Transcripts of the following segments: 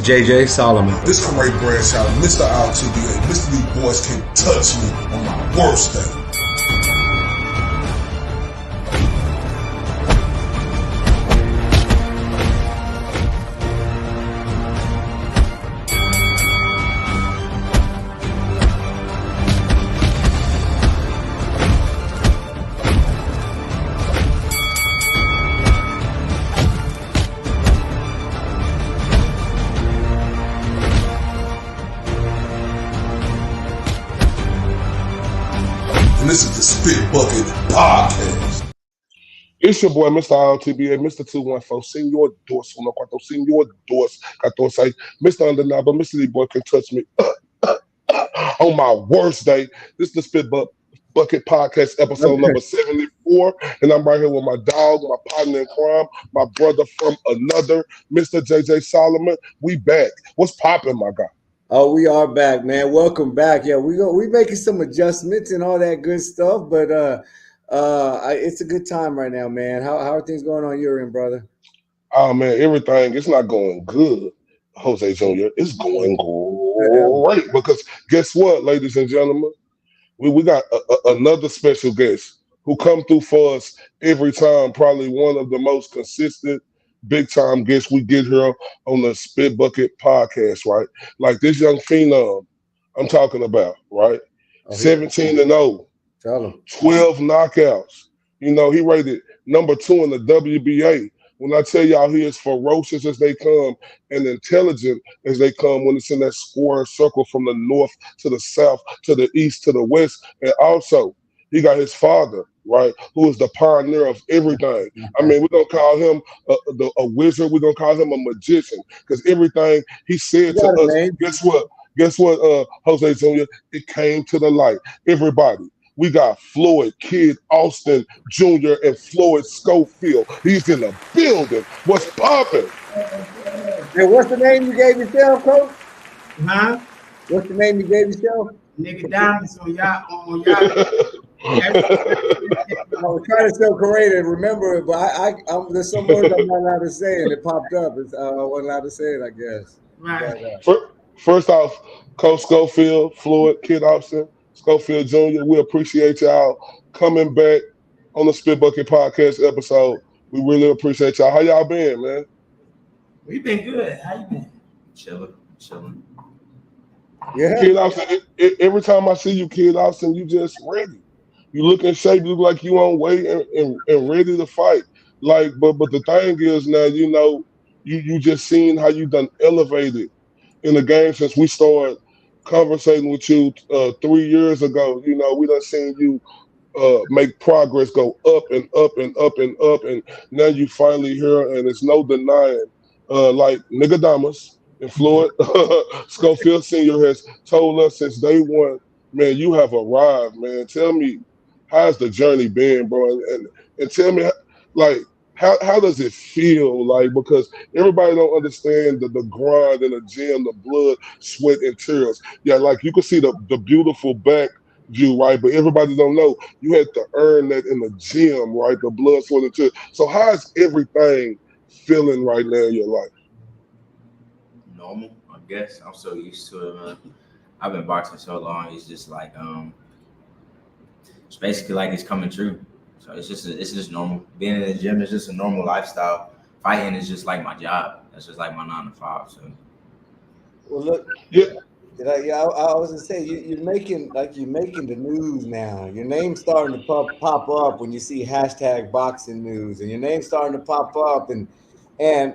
JJ Solomon. This Corey Bradshaw, Mr. RTBA, Mr. These boys can't touch me on my worst day. And this is the Spit Bucket Podcast. It's your boy, Mr. RTBA, Mr. 214, Senor Dos, Senor Dos, 14, Mr. Undeniable, Mr. These boys can touch me on my worst day. This is the Spit Bucket Podcast, episode number 74, and I'm right here with my dog, my partner in crime, my brother from another, Mr. JJ Solomon. We back. What's popping, my guy? Oh, we are back, man. Welcome back. Yeah, we making some adjustments and all that good stuff, but it's a good time right now, man. How are things going on your end, brother? Oh man, everything. It's not going good, Jose Jr. It's going great because guess what, ladies and gentlemen, we got another special guest who come through for us every time. Probably one of the most consistent, big time guests we get here on the Spit Bucket Podcast, right? Like this young phenom I'm talking about, right? 17-0, 12 knockouts. You know, he rated number 2 in the WBA. When I tell y'all he is ferocious as they come and intelligent as they come when it's in that square circle from the north to the south to the east to the west. And also, he got his father, right, who is the pioneer of everything. I mean, we're going to call him a wizard. We're going to call him a magician because everything he said to us, guess what, Jose Jr., it came to the light. Everybody, we got Floyd Kid Austin Jr. and Floyd Schofield. He's in the building. What's popping? Hey, what's the name you gave yourself, Coach? Huh? What's the name you gave yourself? Nigga Diamonds on y'all. I was trying to tell Corey to remember it, but there's some words I'm not allowed to say, and it popped up. I wasn't allowed to say it, I guess. Right. First off, Coach Schofield, Floyd Kid Austin, Schofield Jr., we appreciate y'all coming back on the Spit Bucket Podcast episode. We really appreciate y'all. How y'all been, man? We been good. How you been? Chilling. Yeah. Kid Austin, every time I see you, Kid Austin, you just ready. You look in shape. You look like you on weight and ready to fight. Like, but the thing is now, you know, you just seen how you done elevated in the game since we started conversating with you 3 years ago. You know, we done seen you make progress go up and up and up and up, and now you finally here, and it's no denying. Like Nigga Damas and Floyd Schofield Sr. has told us since day one, man, you have arrived, man. Tell me, how's the journey been, bro? And tell me, like, how does it feel? Like, because everybody don't understand the grind in the gym, the blood, sweat, and tears. Yeah, like you can see the beautiful back view, right? But everybody don't know you had to earn that in the gym, right? The blood, sweat, and tears. So how is everything feeling right now in your life? Normal, I guess. I'm so used to it, man. I've been boxing so long. It's just like it's basically like it's coming true. So it's just normal. Being in the gym is just a normal lifestyle. Fighting is just like my job. That's just like my 9 to 5. So. Well, look. Yeah. I was gonna say you're making the news now. Your name's starting to pop up when you see hashtag boxing news, and your name's starting to pop up. And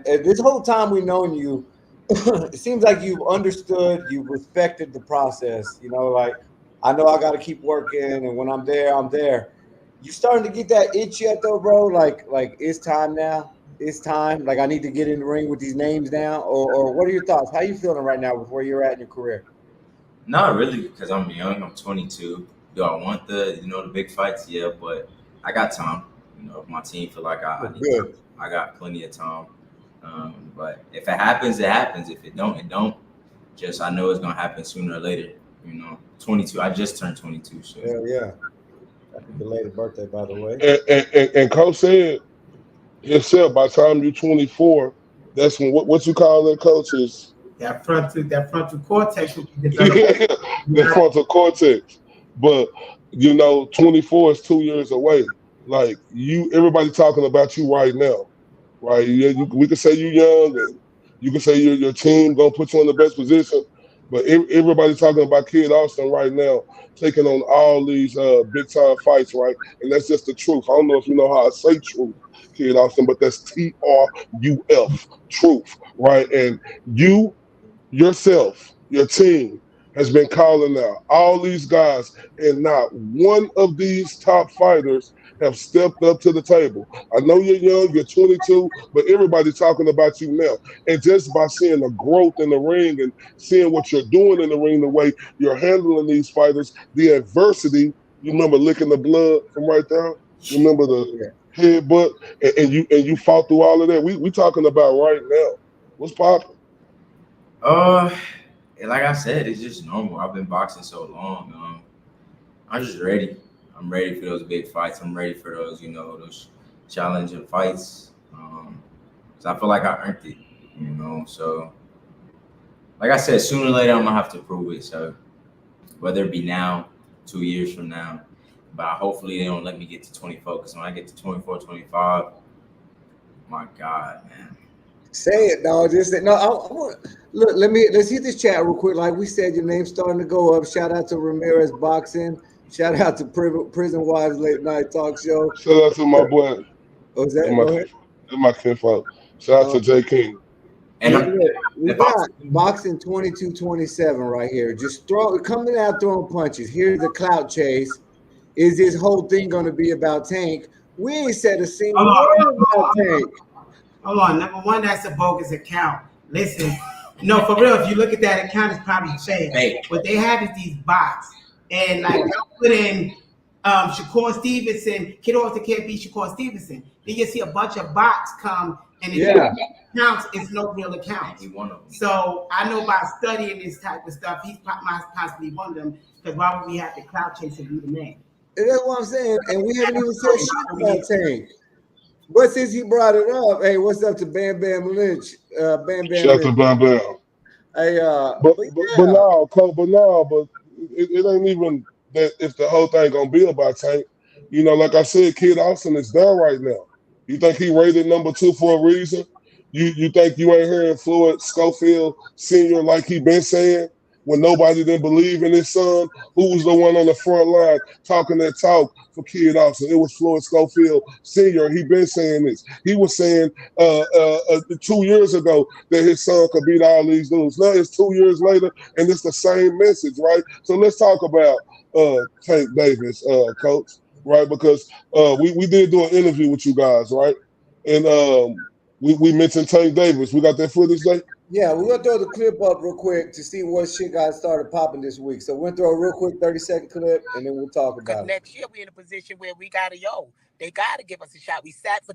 this whole time we've known you, it seems like you've understood, you've respected the process. You know, like I know I got to keep working, and when I'm there, I'm there. You starting to get that itch yet, though, bro? Like it's time now. It's time. Like I need to get in the ring with these names now. Or what are your thoughts? How you feeling right now with where you're at in your career? Not really, because I'm young. I'm 22. Do I want the big fights? Yeah, but I got time. You know, if my team feel like I need time, I got plenty of time. But if it happens, it happens. If it don't, it don't. Just I know it's gonna happen sooner or later. You know, 22. I just turned 22. So yeah. Happy belated birthday, by the way. And Coach said himself, by the time you're 24, that's when what you call that, Coach, is That frontal cortex will be Yeah, developed. the frontal cortex. But 24 is 2 years away. Like everybody talking about you right now, right? We can say you're young, and you can say your team gonna put you in the best position. But everybody talking about Kid Austin right now, taking on all these big time fights, right? And that's just the truth. I don't know if you know how I say truth, Kid Austin, but that's TRUF, truth, right? And you yourself, your team has been calling out all these guys, and not one of these top fighters have stepped up to the table. I know you're young, you're 22, but everybody's talking about you now. And just by seeing the growth in the ring and seeing what you're doing in the ring, the way you're handling these fighters, the adversity, you remember licking the blood from right there? You remember the headbutt, and you fought through all of that. We talking about right now. What's popping? Like I said, it's just normal. I've been boxing so long. I'm just ready. I'm ready for those big fights. I'm ready for those, those challenging fights. So I feel like I earned it, So, like I said, sooner or later I'm gonna have to prove it. So, whether it be now, 2 years from now, but hopefully they don't let me get to 24. Because when I get to 24, 25, my God, man. Say it, dog. Just say, no. I want look. Let's hit this chat real quick. Like we said, your name's starting to go up. Shout out to Ramirez Boxing. Shout out to Prison Wives Late Night Talk Show. Shout out to my boy. Oh, is that? Go ahead. My kinfolk. Shout out to J King. And we got boxing 22-27 right here. Just coming out throwing punches. Here's the clout chase. Is this whole thing going to be about Tank? We ain't said a single word about Tank. Hold on. Number one, that's a bogus account. Listen, no, for real, if you look at that account, it's probably fake. What they have is these bots. And like they'll put in Shakur Stevenson, Kid Austin can't beat Shakur Stevenson. Then you see a bunch of bots come and accounts, it's no real accounts. So I know by studying this type of stuff, he's possibly one of them, because why would we have to clout chase and be the man? And that's what I'm saying. And we haven't even said shit about Tank. But since he brought it up, hey, what's up to Bam Bam Lynch? Shout out to Bam Bam. Hey, but it ain't even that if the whole thing gonna be about Tank. Like I said, Kid Austin is there right now. You think he rated number 2 for a reason? You think you ain't hearing Floyd Schofield Sr. like he been saying? When nobody didn't believe in his son, who was the one on the front line talking that talk for Kid Austin? It was Floyd Schofield Sr. He been saying this. He was saying 2 years ago that his son could beat all these dudes. Now it's 2 years later, and it's the same message, right? So let's talk about Tank Davis, Coach, right? Because we did do an interview with you guys, right? And we mentioned Tank Davis. We got that footage there? Yeah, we're going to throw the clip up real quick to see what shit got started popping this week. So we're going to throw a real quick 30-second clip, and then we'll talk about it. Next year, we're in a position where we got to, they got to give us a shot. We sat for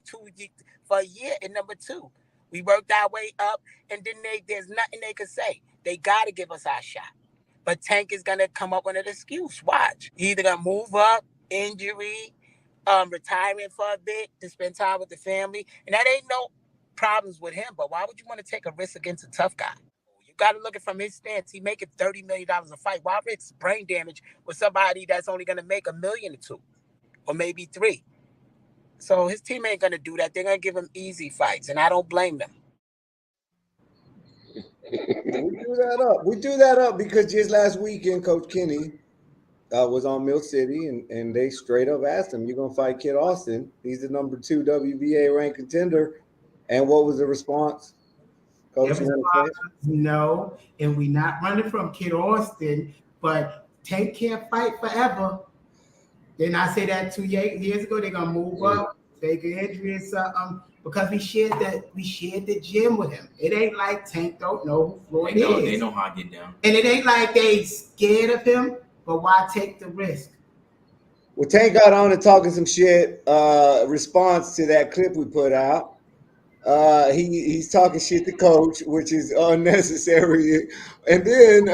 a year in number 2. We worked our way up, and then there's nothing they could say. They got to give us our shot. But Tank is going to come up with an excuse. Watch. He's either going to move up, injury, retirement for a bit to spend time with the family. And that ain't no problems with him, but why would you want to take a risk against a tough guy? You got to look at from his stance. He making $30 million a fight. Why risk brain damage with somebody that's only going to make $1 million or $2 or maybe $3 million? So his team ain't going to do that. They're going to give him easy fights, and I don't blame them. We do that up because just last weekend, Coach Kenny was on Mill City, and they straight up asked him, "You're gonna fight Kid Austin? He's the number 2 WBA ranked contender." And what was the response? Coach, no, and we not running from Kid Austin, but Tank can't fight forever. Didn't I say that 2 years ago? They're gonna move up, take an injury or something, because we shared the gym with him. It ain't like Tank don't know who Floyd is. They know how to get down. And it ain't like they scared of him, but why take the risk? Well, Tank got on and talking some shit. Response to that clip we put out. He's talking shit to Coach, which is unnecessary. And then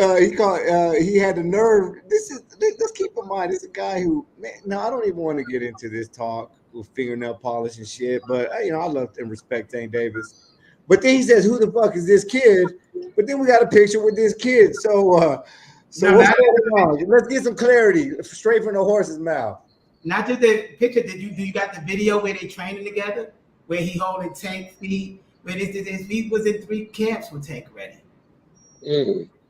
he had the nerve. Let's keep in mind, this is a guy who, man, no, I don't even want to get into this talk with fingernail polish and shit. But I love and respect Tank Davis. But then he says, "Who the fuck is this kid?" but then we got a picture with this kid. So No, what's not, going on? Let's get some clarity straight from the horse's mouth. not just the picture. Do you got the video where they training together, where he holding Tank feet, where his feet was in 3 camps with Tank ready.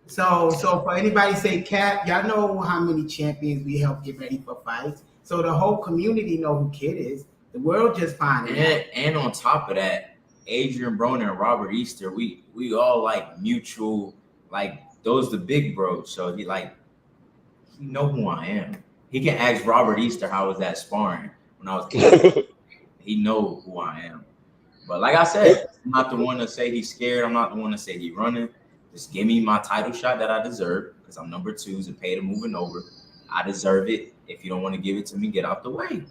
So for anybody say Cap, y'all know how many champions we help get ready for fights. So the whole community know who Kid is. The world just finding out. And on top of that, Adrian Broner and Robert Easter, we all like mutual, like those the big bros. So he know who I am. He can ask Robert Easter how was that sparring when I was kid. He know who I am. But like I said, I'm not the one to say he's scared. I'm not the one to say he's running. Just give me my title shot that I deserve because I'm number 2 and paid to moving over. I deserve it. If you don't want to give it to me, get out the way.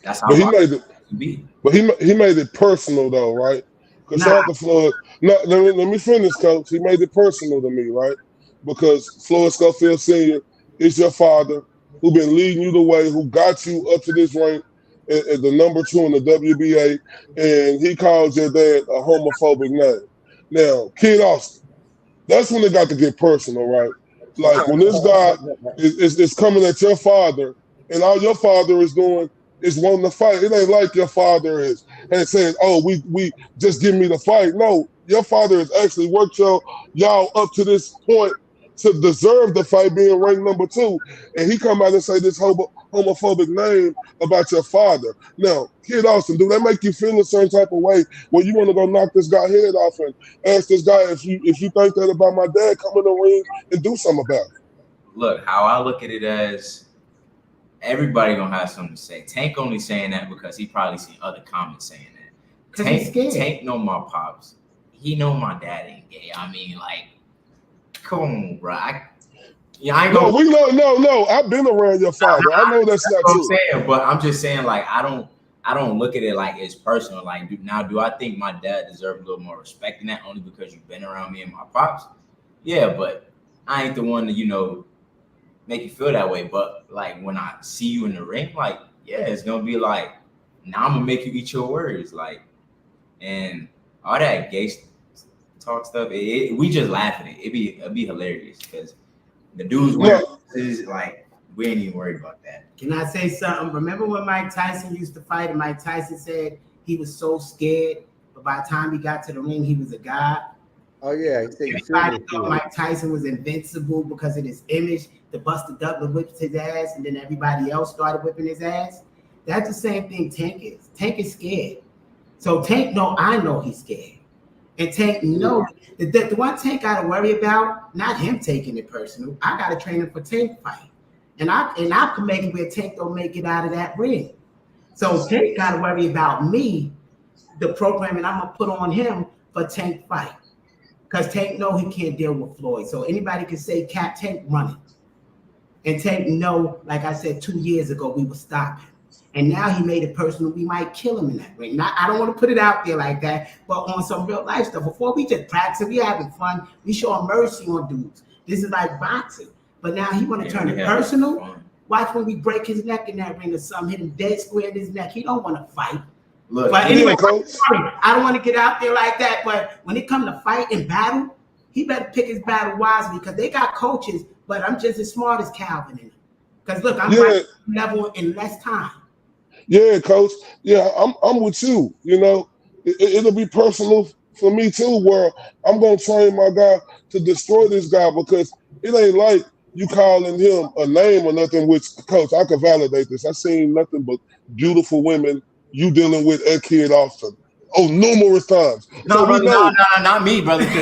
That's how But he made it. Be. But he made it personal though, right? Because shout out to Floyd. No, let me finish, Coach. He made it personal to me, right? Because Floyd Schofield Sr. is your father, who been leading you the way, who got you up to this rank at the number 2 in the WBA, and he called your dad a homophobic name. Now, Kid Austin, that's when it got to get personal, right? Like when this guy is coming at your father, and all your father is doing is wanting to fight. It ain't like your father is and saying, "Oh, we just give me the fight." No, your father has actually worked y'all up to this point to deserve the fight, being ranked number 2, and he come out and say this homophobic name about your father. Now, Kid Austin, do that make you feel a certain type of way where you want to go knock this guy head off and ask this guy if you think that about my dad, come in the ring and do something about it? Look, how I look at it as everybody gonna have something to say. Tank only saying that because he probably seen other comments saying that. Tank know my pops. He know my dad ain't gay. I mean, like, come on, bro. I ain't gonna. No. I've been around your father. I know that's not true. I'm saying, but I'm just saying, like, I don't look at it like it's personal. Like, do I think my dad deserves a little more respect than that only because you've been around me and my pops? Yeah, but I ain't the one to, make you feel that way. But like when I see you in the ring, like, yeah, it's gonna be like, now I'm gonna make you eat your words, like, and all that gay talk stuff. We just laugh at it. It'd be hilarious because the dudes is like, we ain't even worried about that. Can I say something? Remember when Mike Tyson used to fight and Mike Tyson said he was so scared, but by the time he got to the ring, he was a god? Oh, yeah. Everybody thought Mike Tyson was invincible because of his image. The Buster Douglas whipped his ass, and then everybody else started whipping his ass. That's the same thing Tank is. Tank is scared. So Tank I know he's scared. And Tank know the one Tank got to worry about, not him taking it personal. I got to train him for Tank fight. And I can make it where Tank don't make it out of that ring. So Tank got to worry about me, the programming I'm going to put on him for Tank fight. Because Tank know he can't deal with Floyd. So anybody can say, Cap, Tank running. And Tank know, like I said 2 years ago, we would stop him. And now he made it personal. We might kill him in that ring. Now, I don't want to put it out there like that, but on some real life stuff. Before we just practice, we having fun. We showing mercy on dudes. This is like boxing. But now he want to turn it personal. Watch when we break his neck in that ring or something, hit him dead square in his neck. He don't want to fight. Look, but anyway, I don't want to get out there like that. But when it comes to fight and battle, he better pick his battle wisely because they got coaches, but I'm just as smart as Calvin in it. Because look, I'm right level in less time. Yeah, Coach. Yeah, I'm with you. It'll be personal for me too, where I'm gonna train my guy to destroy this guy because it ain't like you calling him a name or nothing. Which, Coach, I can validate this. I seen nothing but beautiful women you dealing with at Kid Austin. Oh, numerous times. No, brother, no, not me, brother. No,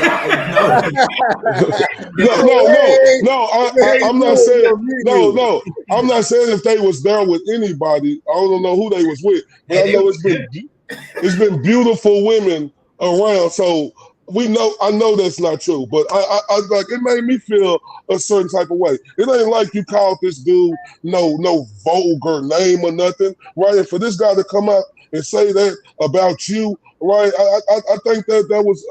I'm not saying. No, I'm not saying if they was there with anybody. I don't know who they was with, but I know it's been beautiful women around. So I know that's not true, but I like it made me feel a certain type of way. It ain't like you called this dude no vulgar name or nothing, right? And for this guy to come out and say that about you, right? I think that was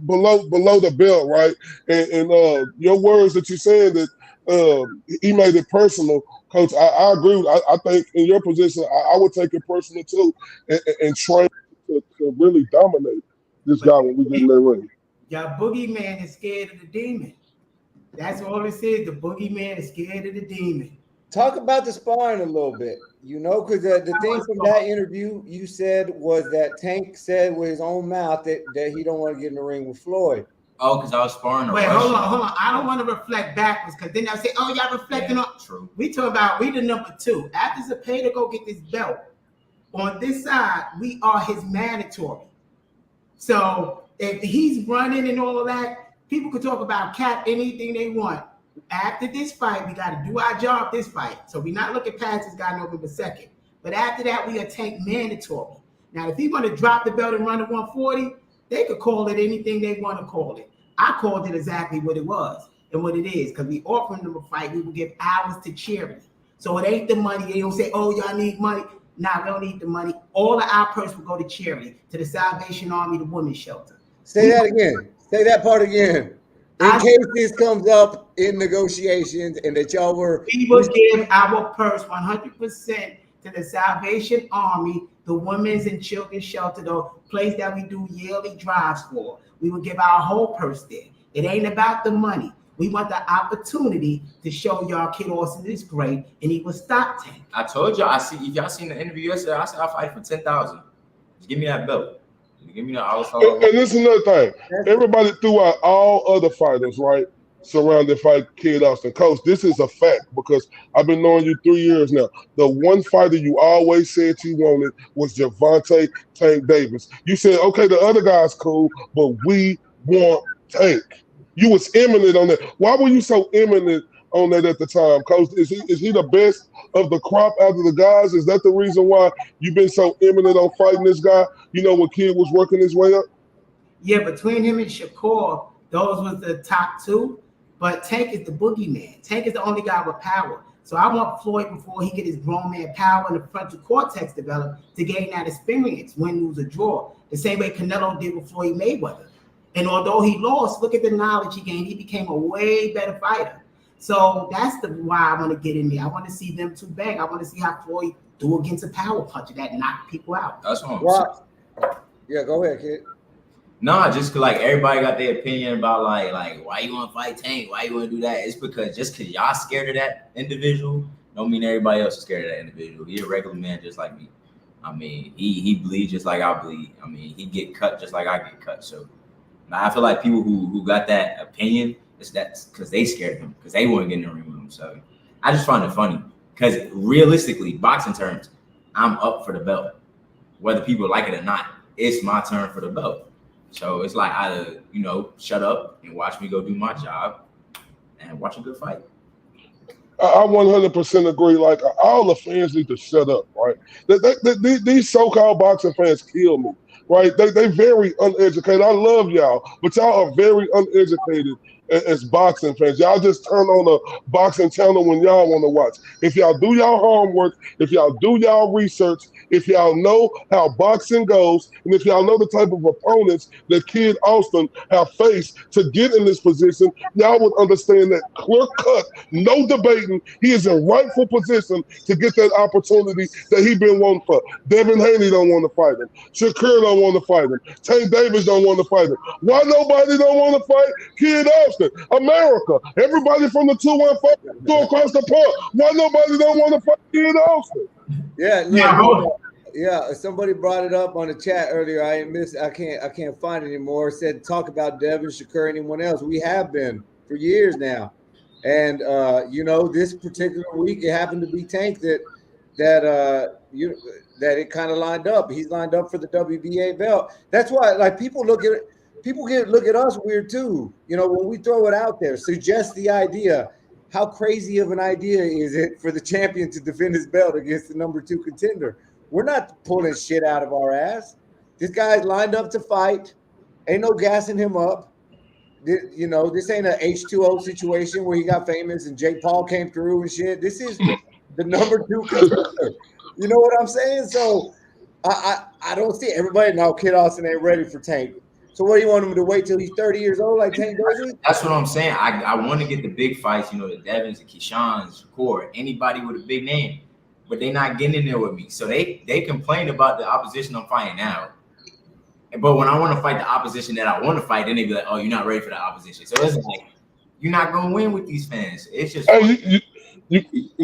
below the belt, right? And your words that you're saying that he made it personal, Coach. I agree. I think in your position, I would take it personal too, and train to really dominate this guy when we get in that ring. Your boogeyman is scared of the demon. That's all it says. The boogeyman is scared of the demon. Talk about the sparring a little bit, because the thing from that interview you said was that Tank said with his own mouth that he don't want to get in the ring with Floyd. Oh, because I was sparring. Wait, hold on. I don't want to reflect backwards because then they'll say, "Oh, y'all reflecting on." True. We talk about we the number 2. After Zepeda go get this belt, on this side we are his mandatory. So if he's running and all of that, people could talk about Cap anything they want. After this fight, we got to do our job this fight. So we're not looking past this guy November 2nd. But after that, we are Tank mandatory. Now, if he want to drop the belt and run to 140, they could call it anything they want to call it. I called it exactly what it was and what it is. Because we offering them a fight, we will give hours to charity. So it ain't the money. They don't say, oh, y'all need money. Nah, we don't need the money. All of our purse will go to charity, to the Salvation Army, the women's shelter. Say that again. Say that part again. In case this comes up in negotiations and that y'all were... We will give our purse 100% to the Salvation Army, the women's and children's shelter, the place that we do yearly drives for. We will give our whole purse there. It ain't about the money. We want the opportunity to show y'all Kid Austin is great, and he will stop Tank. I told y'all, if y'all seen the interview yesterday, I said I'll fight for 10,000. Just give me that belt. Give me that. And this is another thing. Everybody threw out all other fighters, right, surrounding fight Kid Austin. Coach, this is a fact because I've been knowing you 3 years now. The one fighter you always said you wanted was Gervonta Tank Davis. You said, okay, the other guy's cool, but we want Tank. You was imminent on that. Why were you so imminent on that at the time, Coach? Is he the best of the crop out of the guys? Is that the reason why you've been so imminent on fighting this guy? You know, when Kid was working his way up? Yeah, between him and Shakur, those was the top 2. But Tank is the boogeyman. Tank is the only guy with power. So I want Floyd, before he get his grown man power and the frontal cortex developed, to gain that experience, win, lose, or draw. The same way Canelo did with Floyd Mayweather. And although he lost, look at the knowledge he gained. He became a way better fighter. So that's why I want to get in there. I want to see them two bang. I want to see how Floyd do against a power puncher that knocked people out. That's what I'm saying. Yeah, go ahead, Kid. Nah, just cause like everybody got their opinion about like why you want to fight Tank, why you want to do that. It's because just cause y'all scared of that individual, don't mean everybody else is scared of that individual. He a regular man just like me. I mean, he bleed just like I bleed. I mean, he get cut just like I get cut. So I feel like people who got that opinion, it's that because they scared him, because they wouldn't get in the ring with him. So I just find it funny because realistically, boxing terms, I'm up for the belt. Whether people like it or not, it's my turn for the belt. So it's like either, shut up and watch me go do my job and watch a good fight. I 100% agree. Like, all the fans need to shut up, right? These so-called boxing fans kill me, right? They very uneducated. I love y'all, but y'all are very uneducated as boxing fans. Y'all just turn on a boxing channel when y'all want to watch. If y'all do y'all homework, if y'all do y'all research, if y'all know how boxing goes, and if y'all know the type of opponents that Kid Austin have faced to get in this position, y'all would understand that clear cut, no debating, he is in rightful position to get that opportunity that he been wanting for. Devin Haney don't want to fight him. Shakur don't want to fight him. Tank Davis don't want to fight him. Why nobody don't want to fight Kid Austin? America, everybody from the 215 go across the pond. Why nobody don't want to fight Kid Austin? Yeah, somebody brought it up on the chat earlier. I can't find it anymore. It said talk about Devin, Shakur, anyone else. We have been for years now. And this particular week it happened to be Tank that it kind of lined up. He's lined up for the WBA belt. That's why like people look at us weird too. When we throw it out there, suggest the idea. How crazy of an idea is it for the champion to defend his belt against the number 2 contender? We're not pulling shit out of our ass. This guy's lined up to fight. Ain't no gassing him up. This ain't an H2O situation where he got famous and Jake Paul came through and shit. This is the number 2 contender. You know what I'm saying? So I don't see everybody now. Kid Austin ain't ready for Tank. So what do you want him to wait till he's 30 years old like Tank does? That's what I'm saying. I want to get the big fights, the Devins, the Keishans, Shakur, anybody with a big name. But they're not getting in there with me. So they complain about the opposition I'm fighting now. But when I want to fight the opposition that I want to fight, then they be like, "Oh, you're not ready for that opposition." So it's like you're not gonna win with these fans. It's just. Hey, you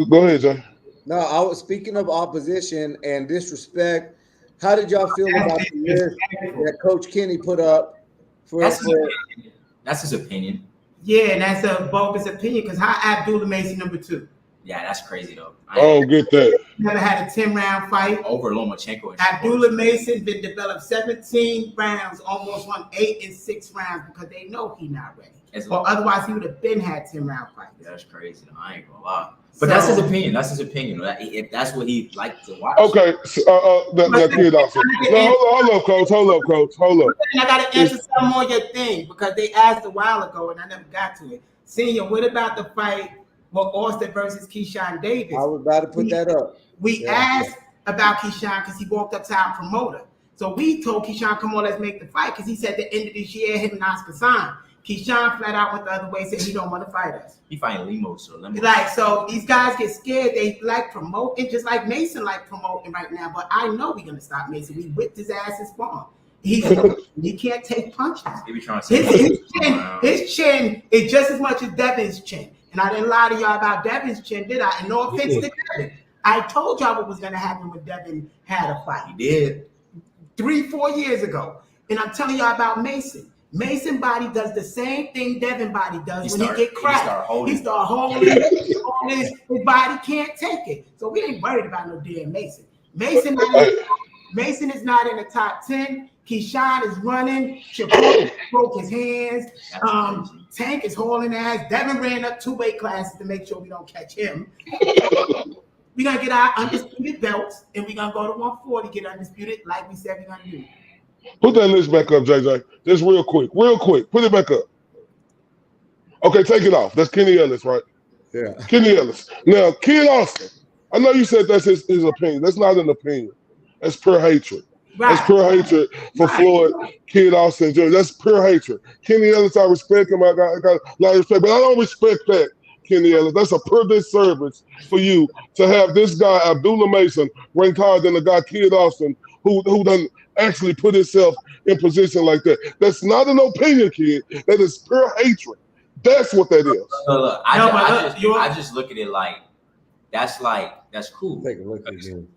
go ahead, Jay. No, I was speaking of opposition and disrespect. How did y'all feel about the list that Coach Kenny put up for? That's his opinion. Yeah, and that's a bogus opinion because how Abdullah Mason number 2? Yeah, that's crazy though. I don't get that. Never had a 10-round fight over Lomachenko. Abdullah Mason been developed 17 rounds, almost won 8 and 6 rounds because they know he's not ready. Or otherwise he would have been had 10-round fights. Yeah, that's crazy. I ain't gonna lie. But that's his opinion. That's his opinion. If that's what he liked to watch. Okay. That kid also. No, hold up, coach. Hold up. I got to answer some more your thing because they asked a while ago and I never got to it. Senior, what about the fight with Austin versus Keyshawn Davis? I was about to put that up. We asked about Keyshawn because he walked up to our promoter. So we told Keyshawn, come on, let's make the fight because he said at the end of this year, him and Oscar signed. Keyshawn flat out went the other way, said he don't want to fight us. He fighting Limo, so let me. So these guys get scared. They like promoting, just like Mason like promoting right now. But I know we're gonna stop Mason. We whipped his ass in spawn. He can't take punches. He be trying to say his chin is just as much as Devin's chin. And I didn't lie to y'all about Devin's chin, did I? And no offense to Devin. I told y'all what was gonna happen when Devin had a fight. He did 3-4 years ago. And I'm telling y'all about Mason. Mason body does the same thing Devin body does when he get cracked. He start holding. His body can't take it. So we ain't worried about no damn Mason. Mason is not in the top 10. Keyshawn is running. Shakur broke his hands. Tank is hauling ass. Devin ran up 2 weight classes to make sure we don't catch him. We're going to get our undisputed belts, and we're going to go to 140, get undisputed like we said we're going to do. Put that list back up, JJ. Just real quick. Put it back up. Okay, take it off. That's Kenny Ellis, right? Yeah. Kenny Ellis. Now, Kid Austin. I know you said that's his opinion. That's not an opinion. That's pure hatred. Right. That's pure hatred for Floyd, Kid Austin Jr. That's pure hatred. Kenny Ellis, I respect him. I got a lot of respect, but I don't respect that, Kenny Ellis. That's a pure disservice for you to have this guy, Abdullah Mason, ranked higher than the guy, Kid Austin, who done actually put himself in position like that. That's not an opinion, kid. That is pure hatred. That's what that is. Look, I just look at it like that's cool. Take a look at him.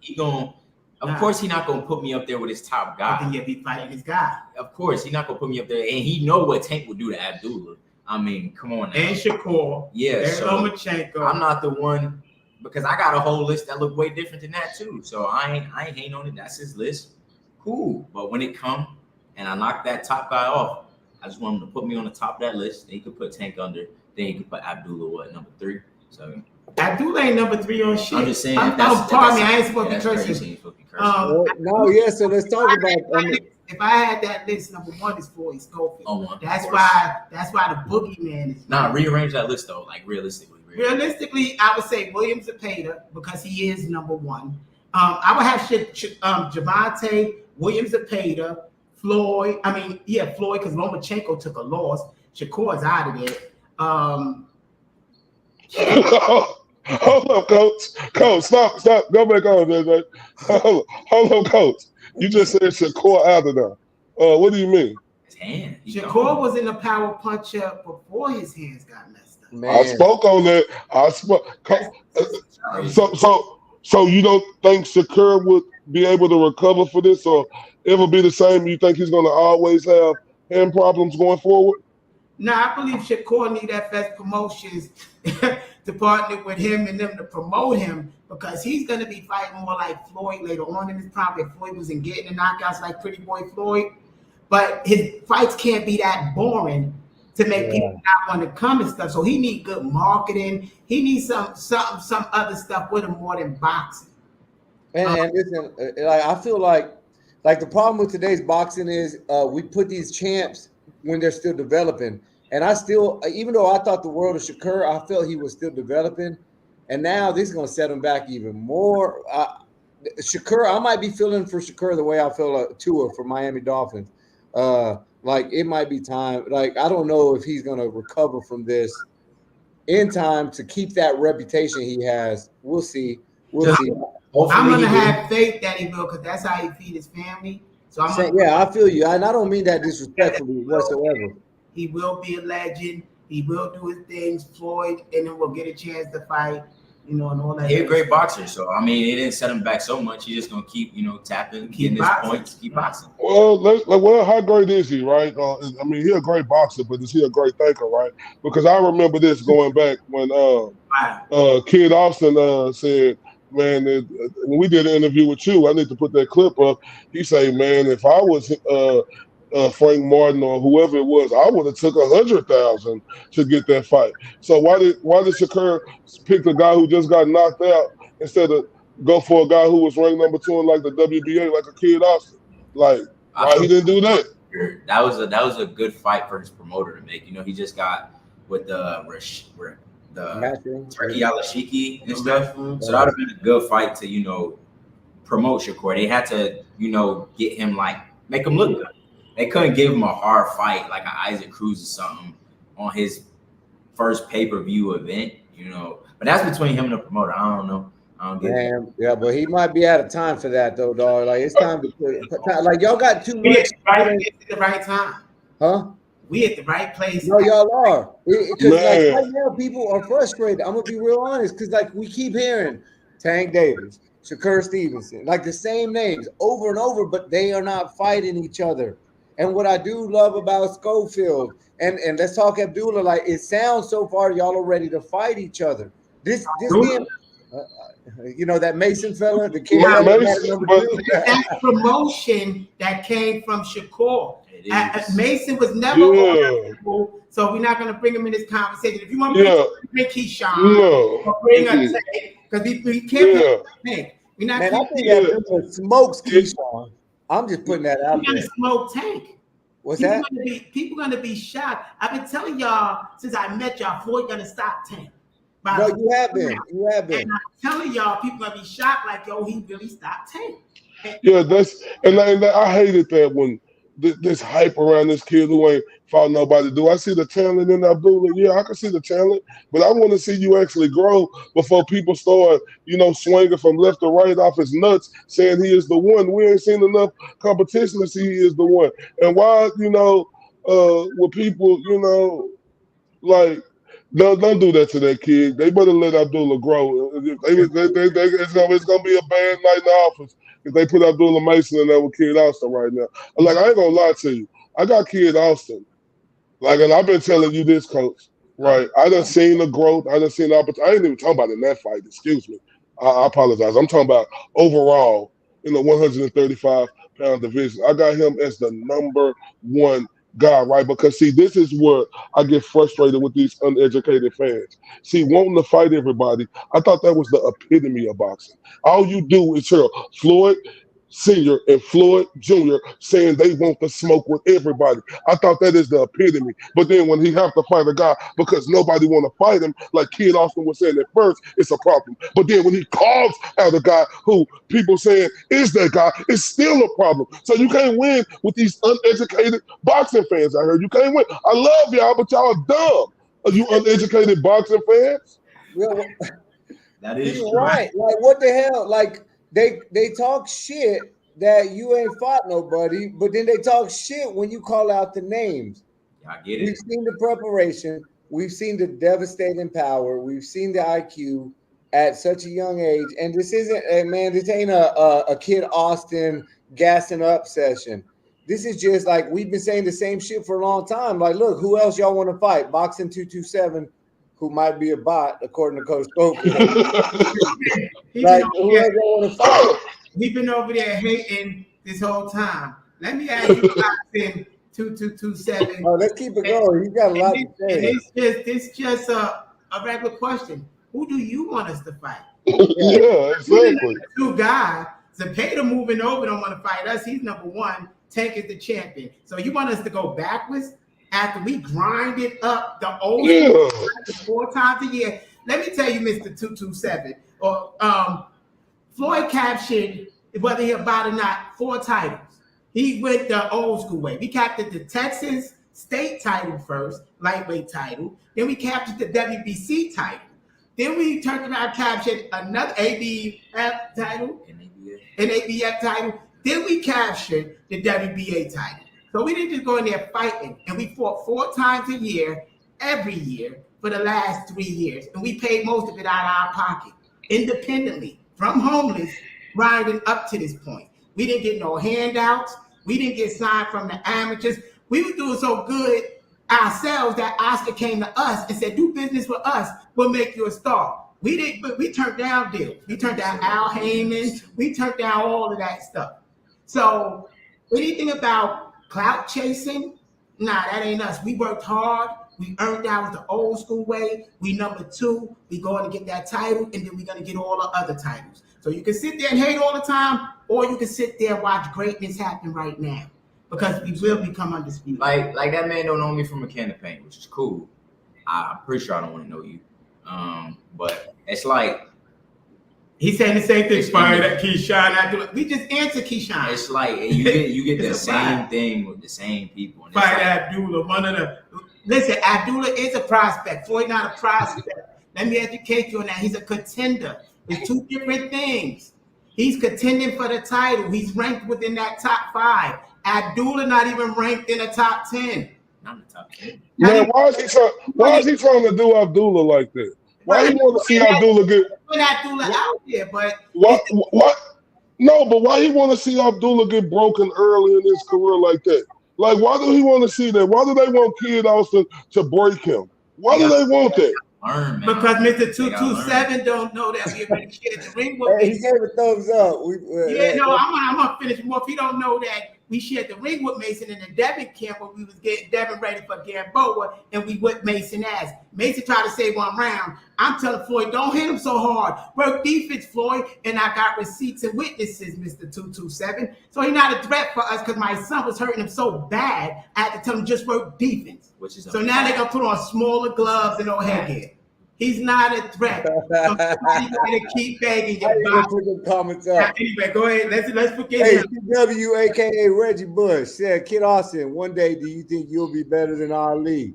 Of course, he's not gonna put me up there with his top guy. I think he'll be fighting his guy. Of course, he's not gonna put me up there, and he know what Tank would do to Abdullah. I mean, come on now. And Shakur. Yeah, and so Lomachenko. I'm not the one because I got a whole list that look way different than that too. So I ain't hating on it. That's his list. Cool. But when it come and I knock that top guy off, I just want him to put me on the top of that list. Then he could put Tank under. Then he could put Abdullah number 3. So Abdullah ain't number 3 on shit. I'm just saying. Pardon me. I ain't supposed to be cursing. So let's talk about. If I had that list, number 1 is Floyd Schofield. That's why the boogeyman is. Nah, rearrange that list though. Like realistically. Realistically, I would say William Zepeda because he is number 1. I would have Javante, William Zepeda, Floyd. Floyd because Lomachenko took a loss. Shakur is out of there. Hold up, Coach. Coach, stop. Go back on, JJ. Hold on, Coach. You just said Shakur out of there. What do you mean? His hand. Shakur was in a power punch-up before his hands got messed up. Man. I spoke on that. So you don't think Shakur would be able to recover for this or ever be the same? You think he's going to always have hand problems going forward? No, I believe Shakur need FS Promotions to partner with him and them to promote him because he's going to be fighting more like Floyd later on in his prime. If Floyd wasn't getting the knockouts like Pretty Boy Floyd, but his fights can't be that boring to make people not want to come and stuff. So he need good marketing. He needs some other stuff with him more than boxing. And listen, I feel like the problem with today's boxing is we put these champs when they're still developing. And I still, even though I thought the world of Shakur, I felt he was still developing. And now this is going to set him back even more. Shakur, I might be feeling for Shakur the way I feel Tua for Miami Dolphins. Like it might be time. Like I don't know if he's going to recover from this in time to keep that reputation he has. We'll see. I'm going to have faith that he will because that's how he feed his family. So I feel you, and I don't mean that disrespectfully whatsoever. He will be a legend. He will do his things, Floyd, and then we'll get a chance to fight, and all that. He's a great boxer, so I mean, it didn't set him back so much. He's just gonna keep, tapping, getting his points, keep boxing. Well, how great is he, right? I mean, he's a great boxer, but is he a great thinker, right? Because I remember this going back when Kid Austin said, man, when we did an interview with you, I need to put that clip up. He say, man, if I was Frank Martin or whoever it was, I would have took 100,000 to get that fight. So why did Shakur pick the guy who just got knocked out instead of go for a guy who was ranked number 2 in like the WBA, like a Kid Austin? Like, why he didn't do that? That was a good fight for his promoter to make. He just got with the Turkey Alashiki and stuff. So that would have been a good fight to promote Shakur. They had to get him, like, make him look good. They couldn't give him a hard fight like an Isaac Cruz or something on his first pay-per-view event, But that's between him and the promoter. I don't know. I don't get it. Yeah, but he might be out of time for that though, dog. Like, it's time to like, y'all got too much. We at the right time. Huh? We at the right place. No, y'all are. Because like right now, people are frustrated. I'm gonna be real honest, because like we keep hearing Tank Davis, Shakur Stevenson, like the same names over and over, but they are not fighting each other. And what I do love about Schofield, and let's talk Abdullah, like it sounds so far y'all are ready to fight each other. This being, that Mason fella, the kid that promotion that came from Shakur. Mason was never on, so we're not going to bring him in this conversation. If you want to bring Keyshawn, or bring us, because we can't Tank. We're not. Man, I think that smokes Keyshawn. I'm just putting that out there. You're gonna smoke Tank. What's people that? People gonna be shocked. I've been telling y'all since I met y'all, Floyd gonna stop Tank. No, you have been. You have been. And I'm telling y'all, people gonna be shocked, like, yo, he really stopped Tank. Yeah, I hated that when this hype around this kid who ain't fought nobody. Do I see the talent in Abdullah? Yeah, I can see the talent, but I want to see you actually grow before people start, swinging from left to right off his nuts, saying he is the one. We ain't seen enough competition to see he is the one. And why, with people, like, don't do that to that kid. They better let Abdullah grow. It's gonna be a bad night in the office if they put Abdullah Mason in there with Kid Austin right now. Like, I ain't gonna lie to you. I got Kid Austin. Like, and I've been telling you this, Coach. Right. I done seen the growth. I done seen the opportunity. I ain't even talking about in that fight. Excuse me. I apologize. I'm talking about overall in the 135-pound division. I got him as the number 1 guy, right? Because, see, this is where I get frustrated with these uneducated fans. See, wanting to fight everybody, I thought that was the epitome of boxing. All you do is hear Floyd Sr. and Floyd Jr. saying they want to smoke with everybody. I thought that is the epitome. But then when he have to fight a guy because nobody want to fight him, like Kid Austin was saying at first, it's a problem. But then when he calls out a guy who people saying is that guy, it's still a problem. So you can't win with these uneducated boxing fans out here. You can't win. I love y'all, but y'all are dumb. Are you uneducated boxing fans? Well, that is right. Like, what the hell? Like, They talk shit that you ain't fought nobody, but then they talk shit when you call out the names. I get it. We've seen the preparation. We've seen the devastating power. We've seen the IQ at such a young age. And this isn't, this ain't a Kid Austin gassing up session. This is just like, we've been saying the same shit for a long time. Like, look, who else y'all want to fight? Boxing 227, who might be a bot, according to Coach Schofield. Like, who else y'all want to fight? We've been over there hating this whole time. Let me ask you, Boxing 2227. Oh, let's keep it going. You got a lot to say. It's just a regular question. Who do you want us to fight? Yeah, exactly. 2 guys. Zepeda moving over don't want to fight us. He's number 1. Tank is the champion. So you want us to go backwards after we grinded up the old 4 times a year? Let me tell you, Mr. 227, or Floyd captured, whether he about or not, 4 titles. He went the old school way. We captured the Texas state title first, lightweight title. Then we captured the WBC title. Then we turned around and captured another ABF title, an ABF title. Then we captured the WBA title. So we didn't just go in there fighting, and we fought 4 times a year, every year, for the last 3 years. And we paid most of it out of our pocket, independently, from homeless, grinding up to this point. We didn't get no handouts. We didn't get signed from the amateurs. We were doing so good ourselves that Oscar came to us and said, do business with us, we'll make you a star. We didn't, but we turned down deals. We turned down Al Heyman. We turned down all of that stuff. So anything about clout chasing, nah, that ain't us. We worked hard. We earned that was the old school way. We number 2. We going to get that title, and then we're going to get all the other titles. So you can sit there and hate all the time, or you can sit there and watch greatness happen right now, because we will become undisputed. Like that man don't know me from a can of paint, which is cool. I'm pretty sure I don't want to know you. But it's like he's saying the same thing. Fire that Keyshawn. We just answer Keyshawn. It's like you get the same thing with the same people. Fire Abdullah, one of the. Listen, Abdullah is a prospect. Floyd not a prospect. Let me educate you on that. He's a contender. It's 2 different things. He's contending for the title. He's ranked within that top 5. Abdullah not even ranked in the top 10. Not in the top 10. Man, why is he trying to do Abdullah like that? Why he want to see Abdullah get? Put Abdullah out there, but what? No, but why he want to see Abdullah get broken early in his career like that? Like, why do he want to see that? Why do they want Kid Austin to break him? Why do they want that? Learn, because Mr. 227 don't know that we already shared the ring with. Hey, he gave a thumbs up. I'm gonna finish more. If he don't know that we shared the ring with Mason in the Devin camp when we was getting Devin ready for Gamboa, and we whipped Mason ass. Mason tried to save 1 round. I'm telling Floyd, don't hit him so hard. Work defense, Floyd. And I got receipts and witnesses, Mr. 227. So he's not a threat for us because my son was hurting him so bad. I had to tell him just work defense. So now they're gonna put on smaller gloves and no headgear. He's not a threat. So you gotta keep begging your comments up. Anyway, go ahead. Let's forget Hey, him. CW, aka Reggie Bush, said, Kid Austin, one day do you think you'll be better than Ali?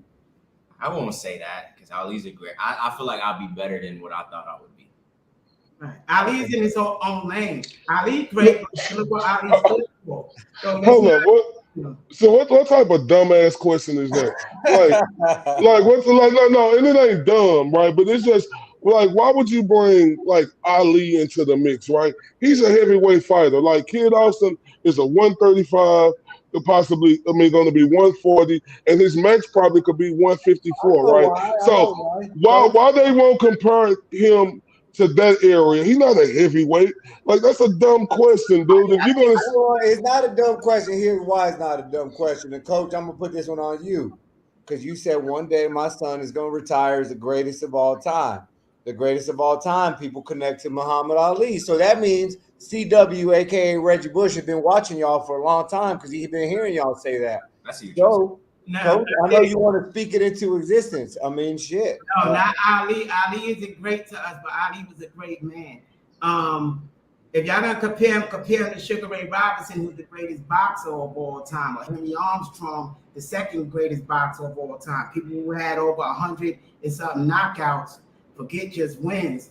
I won't say that because Ali's a great. I feel like I'll be better than what I thought I would be. Right. Ali's in his own lane. Ali great, but look what Ali's good for. So hold on, what? So what type of dumbass question is that? Like what's like no, and it ain't dumb, right? But it's just like, why would you bring like Ali into the mix, right? He's a heavyweight fighter. Like Kid Austin is a 135, could possibly, going to be 140, and his max probably could be 154, right? So why they won't compare him to that area? He's not a heavyweight. Like, that's a dumb question, dude. If you're gonna, it's not a dumb question. Here's why it's not a dumb question. And Coach, I'm gonna put this one on you, because you said one day my son is gonna retire as the greatest of all time. The greatest of all time. People connect to Muhammad Ali, so that means CW, aka Reggie Bush, has been watching y'all for a long time because he's been hearing y'all say that. So, Coach, I know you want to speak it into existence. I mean, shit. No, not Ali. Ali isn't great to us, but Ali was a great man. If y'all gonna compare him to Sugar Ray Robinson, who's the greatest boxer of all time, or Henry Armstrong, the second greatest boxer of all time, people who had over 100 and something knockouts, forget just wins.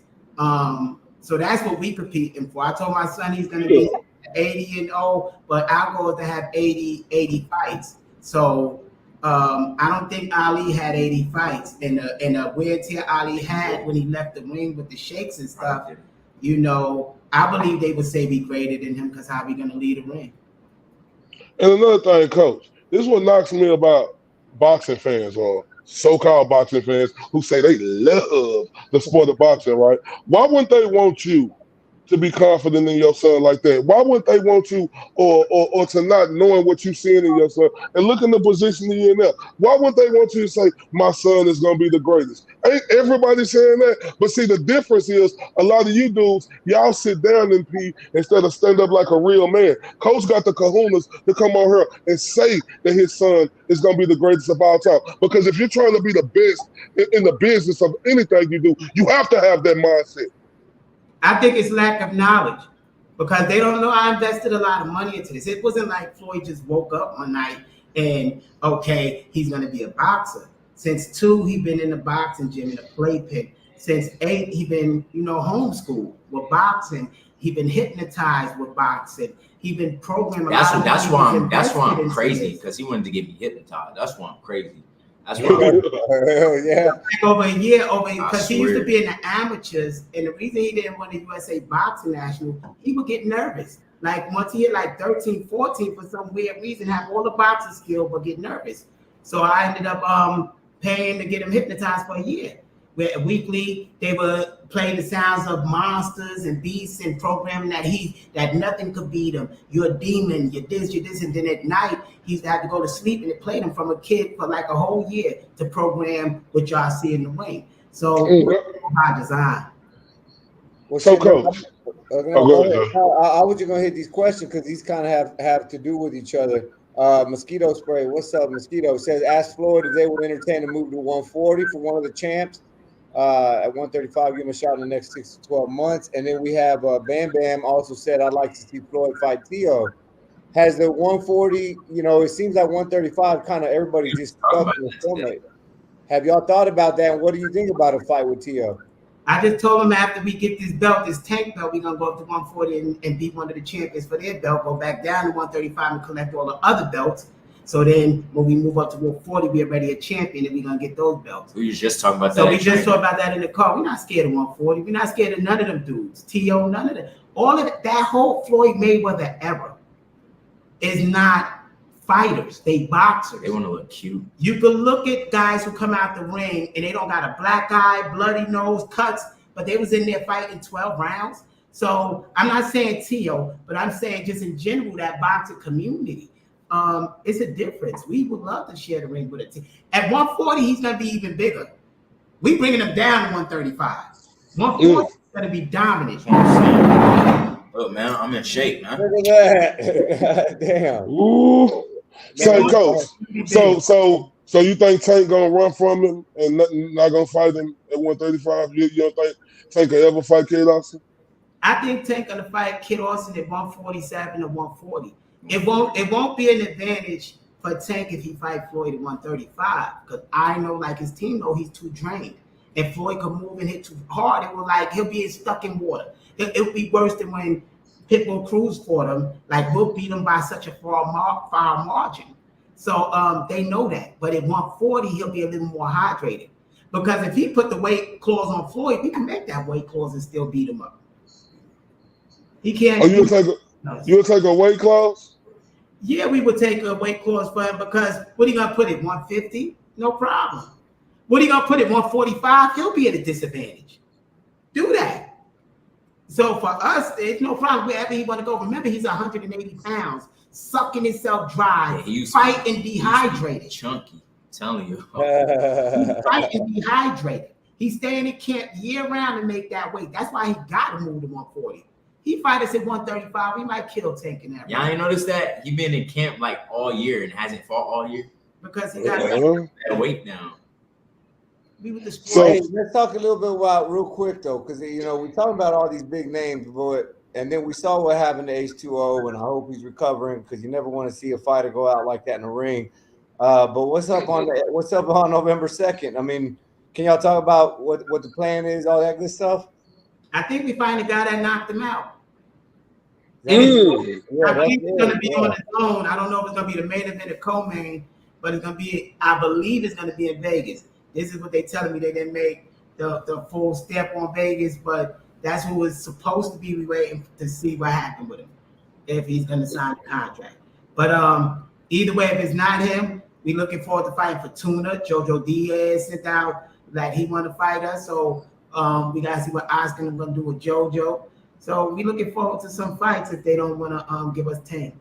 So that's what we competing for. I told my son he's gonna be 80-0, but our goal is to have 80 fights. So I don't think Ali had 80 fights, and the wear tear Ali had when he left the ring with the shakes and stuff. You know, I believe they would say be greater than him because how we gonna lead the ring. And another thing, Coach, this is what knocks me about boxing fans, or so-called boxing fans who say they love the sport of boxing, right? Why wouldn't they want you to be confident in your son like that? Why wouldn't they want you or to not knowing what you're seeing in your son and look in the position you're in now? Why wouldn't they want you to say, my son is going to be the greatest? Ain't everybody saying that? But see, the difference is a lot of you dudes, y'all sit down and pee instead of stand up like a real man. Coach got the kahunas to come on here and say that his son is going to be the greatest of all time. Because if you're trying to be the best in the business of anything you do, you have to have that mindset. I think it's lack of knowledge, because they don't know I invested a lot of money into this. It wasn't like Floyd just woke up one night and, okay, he's going to be a boxer. Since 2, he's been in the boxing gym, in the play pit. Since 8, he's been, homeschooled with boxing. He's been hypnotized with boxing. He's been programming. That's why I'm crazy, because he wanted to get me hypnotized. That's why I'm crazy. That's why. Yeah. Like over a year, because he used to be in the amateurs, and the reason he didn't want the USA Boxing National, he would get nervous. Like once he hit like 13, 14, for some weird reason, have all the boxing skill but get nervous. So I ended up paying to get him hypnotized for a year. Where weekly they would play the sounds of monsters and beasts and programming that nothing could beat him. You're a demon, you're this, and then at night he's had to go to sleep, and it played him from a kid for like a whole year to program what y'all see in the ring. So by design. Well, so Coach, I was just gonna hit these questions because these kind of have to do with each other. Mosquito Spray, what's up? Mosquito says, ask Floyd if they would entertain a move to 140 for one of the champs. At 135, give him a shot in the next 6 to 12 months. And then we have Bam Bam also said, I'd like to see Floyd fight Tio. Has the 140, it seems like 135 kind of everybody just stuck in the stomach. Have y'all thought about that? And what do you think about a fight with Tio? I just told him after we get this belt, this tank belt, we're going to go up to 140 and be one of the champions for their belt, go back down to 135 and collect all the other belts. So then when we move up to 140, we're already a champion, and we're going to get those belts. We was just talking about that. So we just talked about that in the car. We're not scared of 140. We're not scared of none of them dudes. T.O., none of them. All of that whole Floyd Mayweather era is not fighters. They boxers. They want to look cute. You can look at guys who come out the ring, and they don't got a black eye, bloody nose, cuts, but they was in there fighting 12 rounds. So I'm not saying T.O., but I'm saying just in general, that boxing community. It's a difference. We would love to share the ring with a team. At 140, he's going to be even bigger. We bringing him down to 135. 140 is going to be dominant. Look, man, I'm in shape, man. Look at that. Damn. Ooh. So, Coach, so you think Tank going to run from him and not going to fight him at 135? You don't think Tank will ever fight Kid Austin? I think Tank going to fight Kid Austin at 147 or 140. It won't be an advantage for Tank if he fight Floyd at 135, because I know, like his team know, he's too drained. If Floyd can move and hit too hard, it will he'll be stuck in water. It'll be worse than when Pitbull Cruz fought him. Like, we'll beat him by such a far margin. So they know that. But at 140, he'll be a little more hydrated. Because if he put the weight clause on Floyd, we can make that weight clause and still beat him up. He can't. Oh, you'll take a weight clause? Yeah, we would take a weight clause for him, because what are you going to put it, 150? No problem. What are you going to put it, 145? He'll be at a disadvantage. Do that. So for us, it's no problem wherever he want to go. Remember, he's 180 pounds, sucking himself dry, fighting dehydrated. Chunky, I'm telling you. He's fighting dehydrated. He's staying in camp year round to make that weight. That's why he got to move to 140. He fight us at 135. We might kill Tank in that. Yeah, I ain't noticed that. He been in camp like all year and hasn't fought all year. Because he got that weight down. So let's talk a little bit about real quick though, because we talking about all these big names, and then we saw what happened to H2O, and I hope he's recovering, because you never want to see a fighter go out like that in the ring. But what's up on November 2nd? I mean, can y'all talk about what the plan is, all that good stuff? I think we find a guy that knocked him out. Yeah, I think it's going to be on his own. I don't know if it's going to be the main event or co-main, but it's going to be, I believe it's going to be in Vegas. This is what they're telling me. They didn't make the full step on Vegas, but that's what was supposed to be. We waiting to see what happened with him, if he's going to sign the contract. But either way, if it's not him, we looking forward to fighting for Tuna. Jojo Diaz sent out that he want to fight us, so we got to see what Oscar is going to do with Jojo. So we looking forward to some fights if they don't want to give us 10.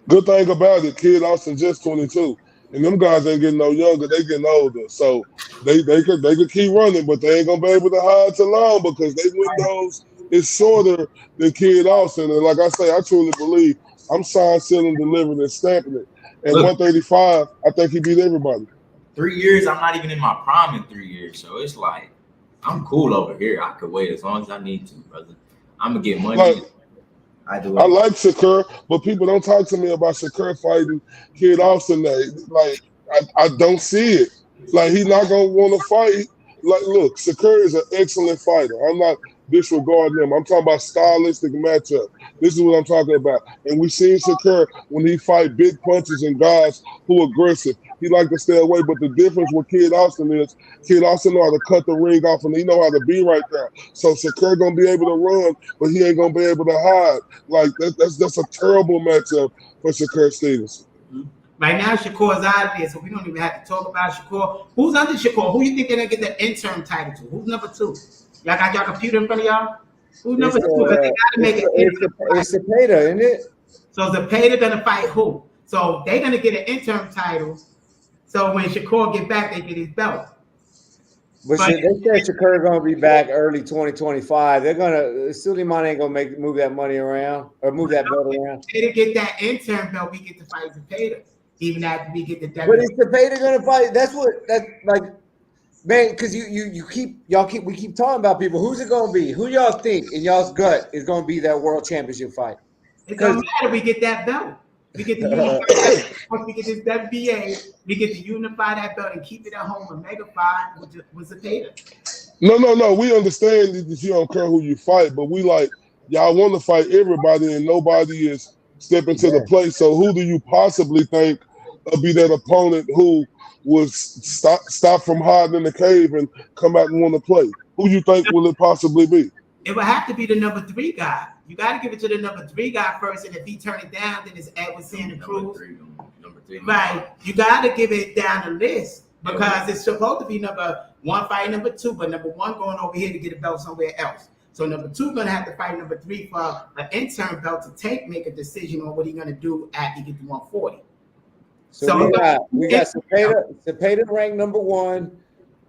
Good thing about it, Kid Austin just 22. And them guys ain't getting no younger, they getting older. So they could keep running, but they ain't gonna be able to hide too long, because they windows is shorter than Kid Austin. And like I say, I truly believe I'm signed, sealing, delivering, and stamping it. At 135, I think he beat everybody. 3 years, I'm not even in my prime in 3 years. So it's like, I'm cool over here. I could wait as long as I need to, brother. I'm gonna get money. I like Shakur, but people don't talk to me about Shakur fighting Kid Austin. Like, I don't see it. Like, he's not gonna want to fight. Like, look, Shakur is an excellent fighter. I'm not disregarding them. I'm talking about stylistic matchup. This is what I'm talking about. And we seen Shakur when he fight big punches and guys who aggressive. He like to stay away. But the difference with Kid Austin is Kid Austin know how to cut the ring off and he know how to be right there. So Shakur gonna be able to run, but he ain't gonna be able to hide. Like that's a terrible matchup for Shakur Stevenson. Right now, Shakur's out of there, so we don't even have to talk about Shakur. Who's under Shakur? Who you think they're gonna get the interim title to? Who's number 2? Y'all got your computer in front of y'all? Who's number 2? Because they gotta make it. It's Zepeda, isn't it? So Zepeda gonna fight who? So they're gonna get an interim title. So when Shakur get back, they get his belt. But they said Shakur gonna be back early 2025. They're gonna Suleiman ain't gonna move that money around or move that belt around. To get that interim belt, we get to fight Zepeda. Even after we get the But is Zepeda gonna fight? That's like, man. Because we keep talking about people. Who's it gonna be? Who y'all think in y'all's gut is gonna be that world championship fight? It don't matter. We get that belt. We get to unify. Once we get this WBA, we get to unify that belt and keep it at home and megafy with Zepeda. No. We understand that you don't care who you fight, but we like y'all want to fight everybody, and nobody is stepping to the plate. So who do you possibly think will be that opponent who was stop from hiding in the cave and come out and want to play? Who you think will it possibly be? It would have to be the number 3 guy. You got to give it to the number 3 guy first, and if he turn it down, then it's Edwin Santa Cruz. Number three. Right. You got to give it down the list because it's supposed to be number 1 fighting number 2, but number 1 going over here to get a belt somewhere else. So number 2 gonna have to fight number 3 for an interim belt to make a decision on what he's gonna do after he gets to 140. So we got Zepeda ranked number 1.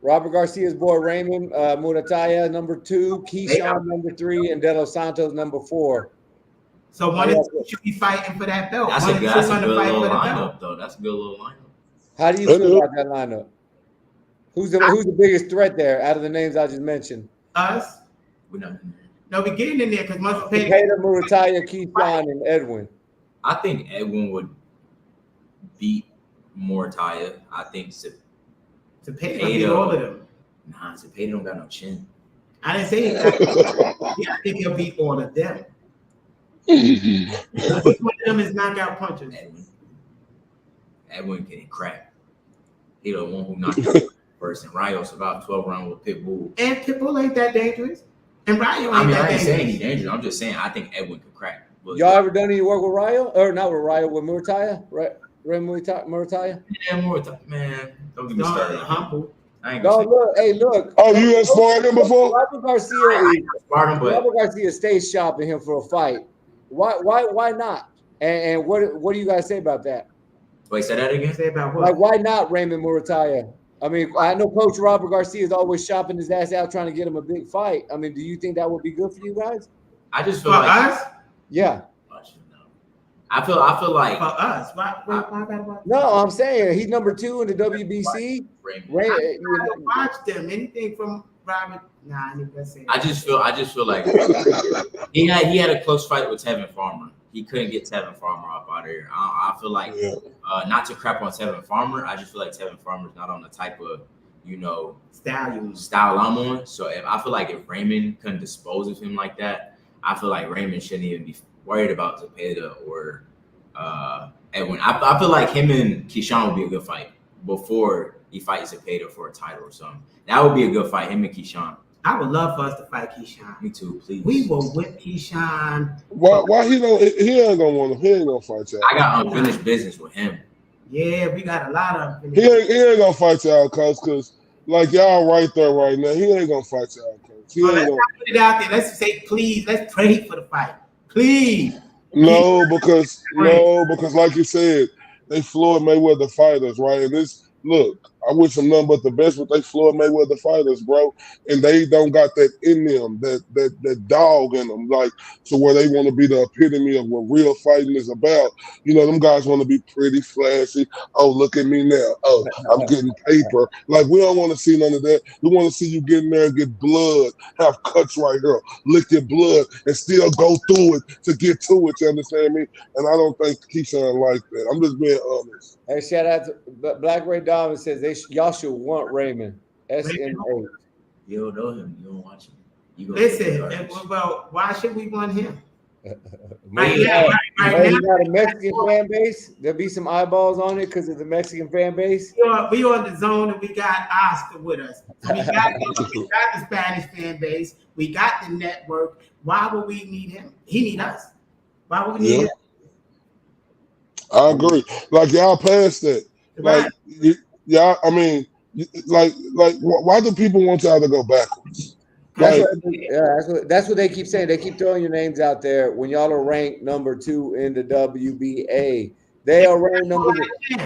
Robert Garcia's boy Raymond Murataya number 2, Keyshawn number 3, and De Los Santos number 4. So one of them should be fighting for that belt. That's a good little lineup, though. That's a good little lineup. How do you feel about that lineup? Who's the biggest threat there out of the names I just mentioned? Us. We're not in there. No, we're getting in there because Zepeda, Murataya, Keyshawn, and Edwin. I think Edwin would beat Murataya. I think Zepeda beat all of them. Nah, Zepeda don't got no chin. I didn't say that. I think he'll beat all of them. Which one of them is knockout punches? Edwin can crack. He the one who knocked out first, and Rayo survived 12 rounds with Pitbull. And Pitbull ain't that dangerous. And Rayo ain't that dangerous. I ain't saying he's dangerous. I'm just saying I think Edwin could crack. But y'all ever done any work with Rayo? Or not with Rayo, with Murataya? Right? Murataya? Yeah, Murataya. Man, don't get me started. Humble. Look. Oh, you have sparred him before? Robert Garcia stays shopping him for a fight. Why not? And what do you guys say about that? Wait, say that again? Say about what? Like, why not Raymond Murataya? I mean, I know Coach Robert Garcia is always shopping his ass out trying to get him a big fight. I mean, do you think that would be good for you guys? I just feel like us? Yeah. I feel like for us. No, I'm saying he's number 2 in the WBC. I watched them. Anything from Robert? Nah, I didn't say that. I just feel like he had a close fight with Tevin Farmer. He couldn't get Tevin Farmer up out of here. I feel like not to crap on Tevin Farmer. I just feel like Tevin Farmer's not on the type of style I'm on. So I feel like if Raymond couldn't dispose of him like that, I feel like Raymond shouldn't even be worried about Zepeda or Edwin. I feel like him and Keyshawn would be a good fight before he fights Zepeda for a title or something. That would be a good fight, him and Keyshawn. I would love for us to fight Keyshawn. Me too, please. We will whip Keyshawn. Why he ain't gonna want him? He ain't gonna fight y'all. I got unfinished business with him. Yeah, we got a lot of he ain't gonna fight y'all, cause like y'all right there right now. He ain't gonna fight y'all, coach. Let's not put it out there. Let's say please. Let's pray for the fight, please. No, because like you said, they Floyd Mayweather fighters, right? And look, I wish them nothing but the best, but they Floyd Mayweather fighters, bro. And they don't got that in them, that dog in them, like to where they want to be the epitome of what real fighting is about. You know, them guys want to be pretty flashy. Oh, look at me now. Oh, I'm getting paper. Like, we don't want to see none of that. We want to see you get in there and get blood, have cuts right here, lick your blood, and still go through it to get to it. You understand me? And I don't think Keyshawn like that. I'm just being honest. Hey, shout out to Black Ray Diamond says y'all should want Raymond. SMH. You don't know him. You don't watch him. Listen, well, why should we want him? Right now, he got a Mexican fan base. There'll be some eyeballs on it because of the Mexican fan base. We on the zone and we got Oscar with us. So we got the Spanish fan base. We got the network. Why would we need him? He need us. Why would we need him? I agree. Like y'all passed that. Like y'all, I mean, like why do people want y'all to go backwards? Like, that's what they keep saying. They keep throwing your names out there when y'all are ranked number 2 in the WBA. They are ranked number 2.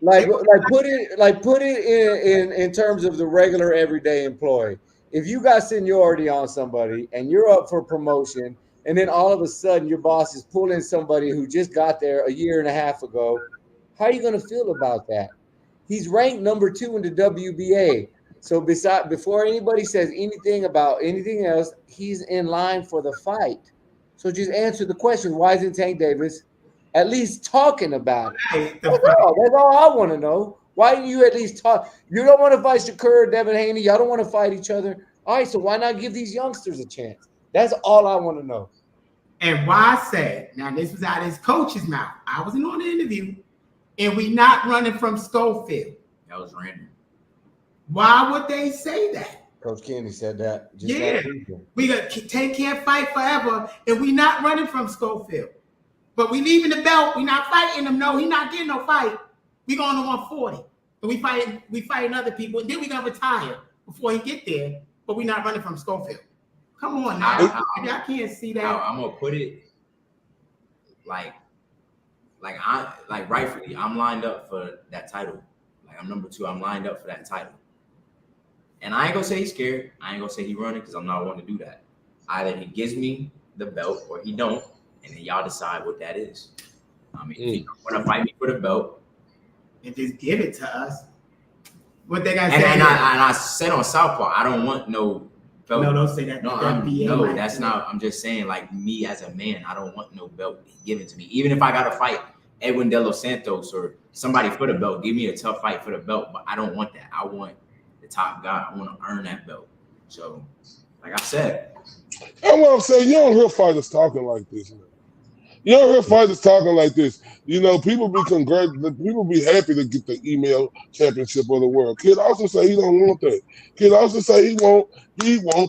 Like put it in terms of the regular everyday employee. If you got seniority on somebody and you're up for promotion, and then all of a sudden your boss is pulling somebody who just got there a year and a half ago, how are you going to feel about that? He's ranked number 2 in the WBA. So before anybody says anything about anything else, he's in line for the fight. So just answer the question: why isn't Tank Davis at least talking about it? That's all I want to know. Why do you at least talk? You don't want to fight Shakur, Devin Haney. Y'all don't want to fight each other. All right, so why not give these youngsters a chance? That's all I want to know. And why I said, now this was out of his coach's mouth. I wasn't on the interview, and we not running from Schofield. That was random. Why would they say that? Coach Kenny said that. We got Tank can't fight forever, and we not running from Schofield. But we leaving the belt. We not fighting him. No, he not getting no fight. We going to 140, and we fighting other people, and then we gonna retire before he get there. But we not running from Schofield. Come on now, y'all can't see that. I'm gonna put it like rightfully, I'm lined up for that title. Like I'm number 2. I'm lined up for that title. And I ain't gonna say he's scared. I ain't gonna say he running because I'm not wanting to do that. Either he gives me the belt or he don't, and then y'all decide what that is. I mean, if you want to fight me for the belt, and just give it to us. What they got to say? And I said on Southpaw, I don't want no belt. No, don't say that. No, that's not. I'm just saying, like me as a man, I don't want no belt given to me. Even if I got to fight Edwin De Los Santos or somebody for the belt, give me a tough fight for the belt. But I don't want that. I want the top guy. I want to earn that belt. So, like I said, that's what I'm saying. You don't hear fighters talking like this, man. You don't hear fighters talking like this. You know, people be happy to get the email championship of the world. Kid also say he don't want that. Kid also say he want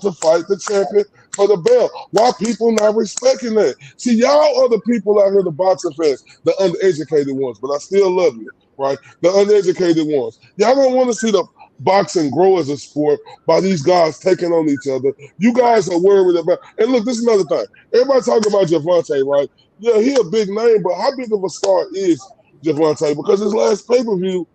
to fight the champion for the belt. Why people not respecting that? See, y'all are the people out here, the boxing fans, the uneducated ones, but I still love you, right? The uneducated ones. Y'all don't want to see the boxing grow as a sport by these guys taking on each other. You guys are worried about, and look, this is another thing. Everybody talking about Gervonta, right? Yeah, he a big name, but how big of a star is Gervonta? Because his last pay-per-view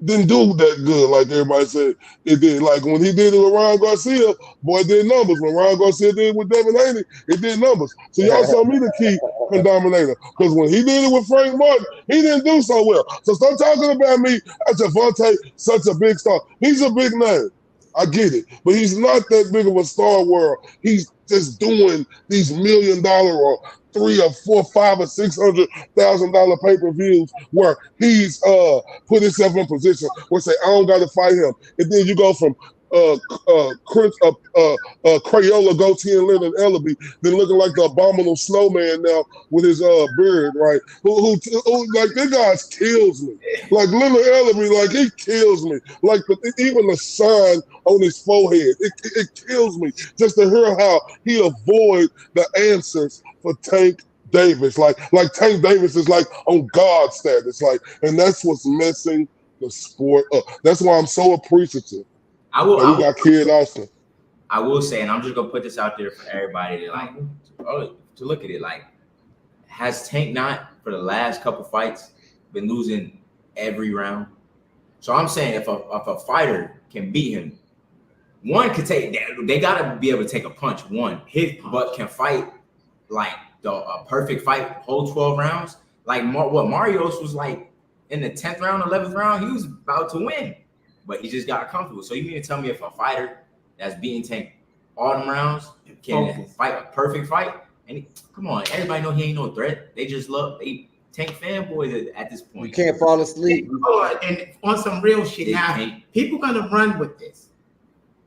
didn't do that good, like everybody said it did. Like when he did it with Ryan Garcia, boy, it did numbers. When Ryan Garcia did it with Devin Haney, it did numbers. So y'all saw me the key predominator. Because when he did it with Frank Martin, he didn't do so well. So stop talking about me as Gervonta, such a big star. He's a big name. I get it. But he's not that big of a star where he's just doing these $1 million or $300,000 or $400,000, $500,000 or $600,000 pay-per-views where he's put himself in position where say I don't got to fight him, and then you go from Crayola goatee and Leonard Ellaby, then looking like the abominable snowman now with his beard, right? Who like that guy kills me. Like Leonard Ellaby, like he kills me. Like even the sign on his forehead, it kills me just to hear how he avoid the answers for Tank Davis. Like Tank Davis is like on God status, like, and that's what's messing the sport up. That's why I'm so appreciative. We got Kid Austin. I will say, and I'm just gonna put this out there for everybody to to look at it. Like, has Tank not for the last couple fights been losing every round? So I'm saying if a fighter can beat him, one could take. They gotta be able to take a punch. One hit, but can fight like a perfect fight, whole 12 rounds. Like what Marios was like in the 10th round, 11th round, he was about to win. But he just got comfortable. So you mean to tell me if a fighter that's beating Tank all them rounds can fight a perfect fight? And come on, everybody know he ain't no threat. They just Tank fanboys at this point. You can't fall asleep. And on some real shit now, people gonna run with this,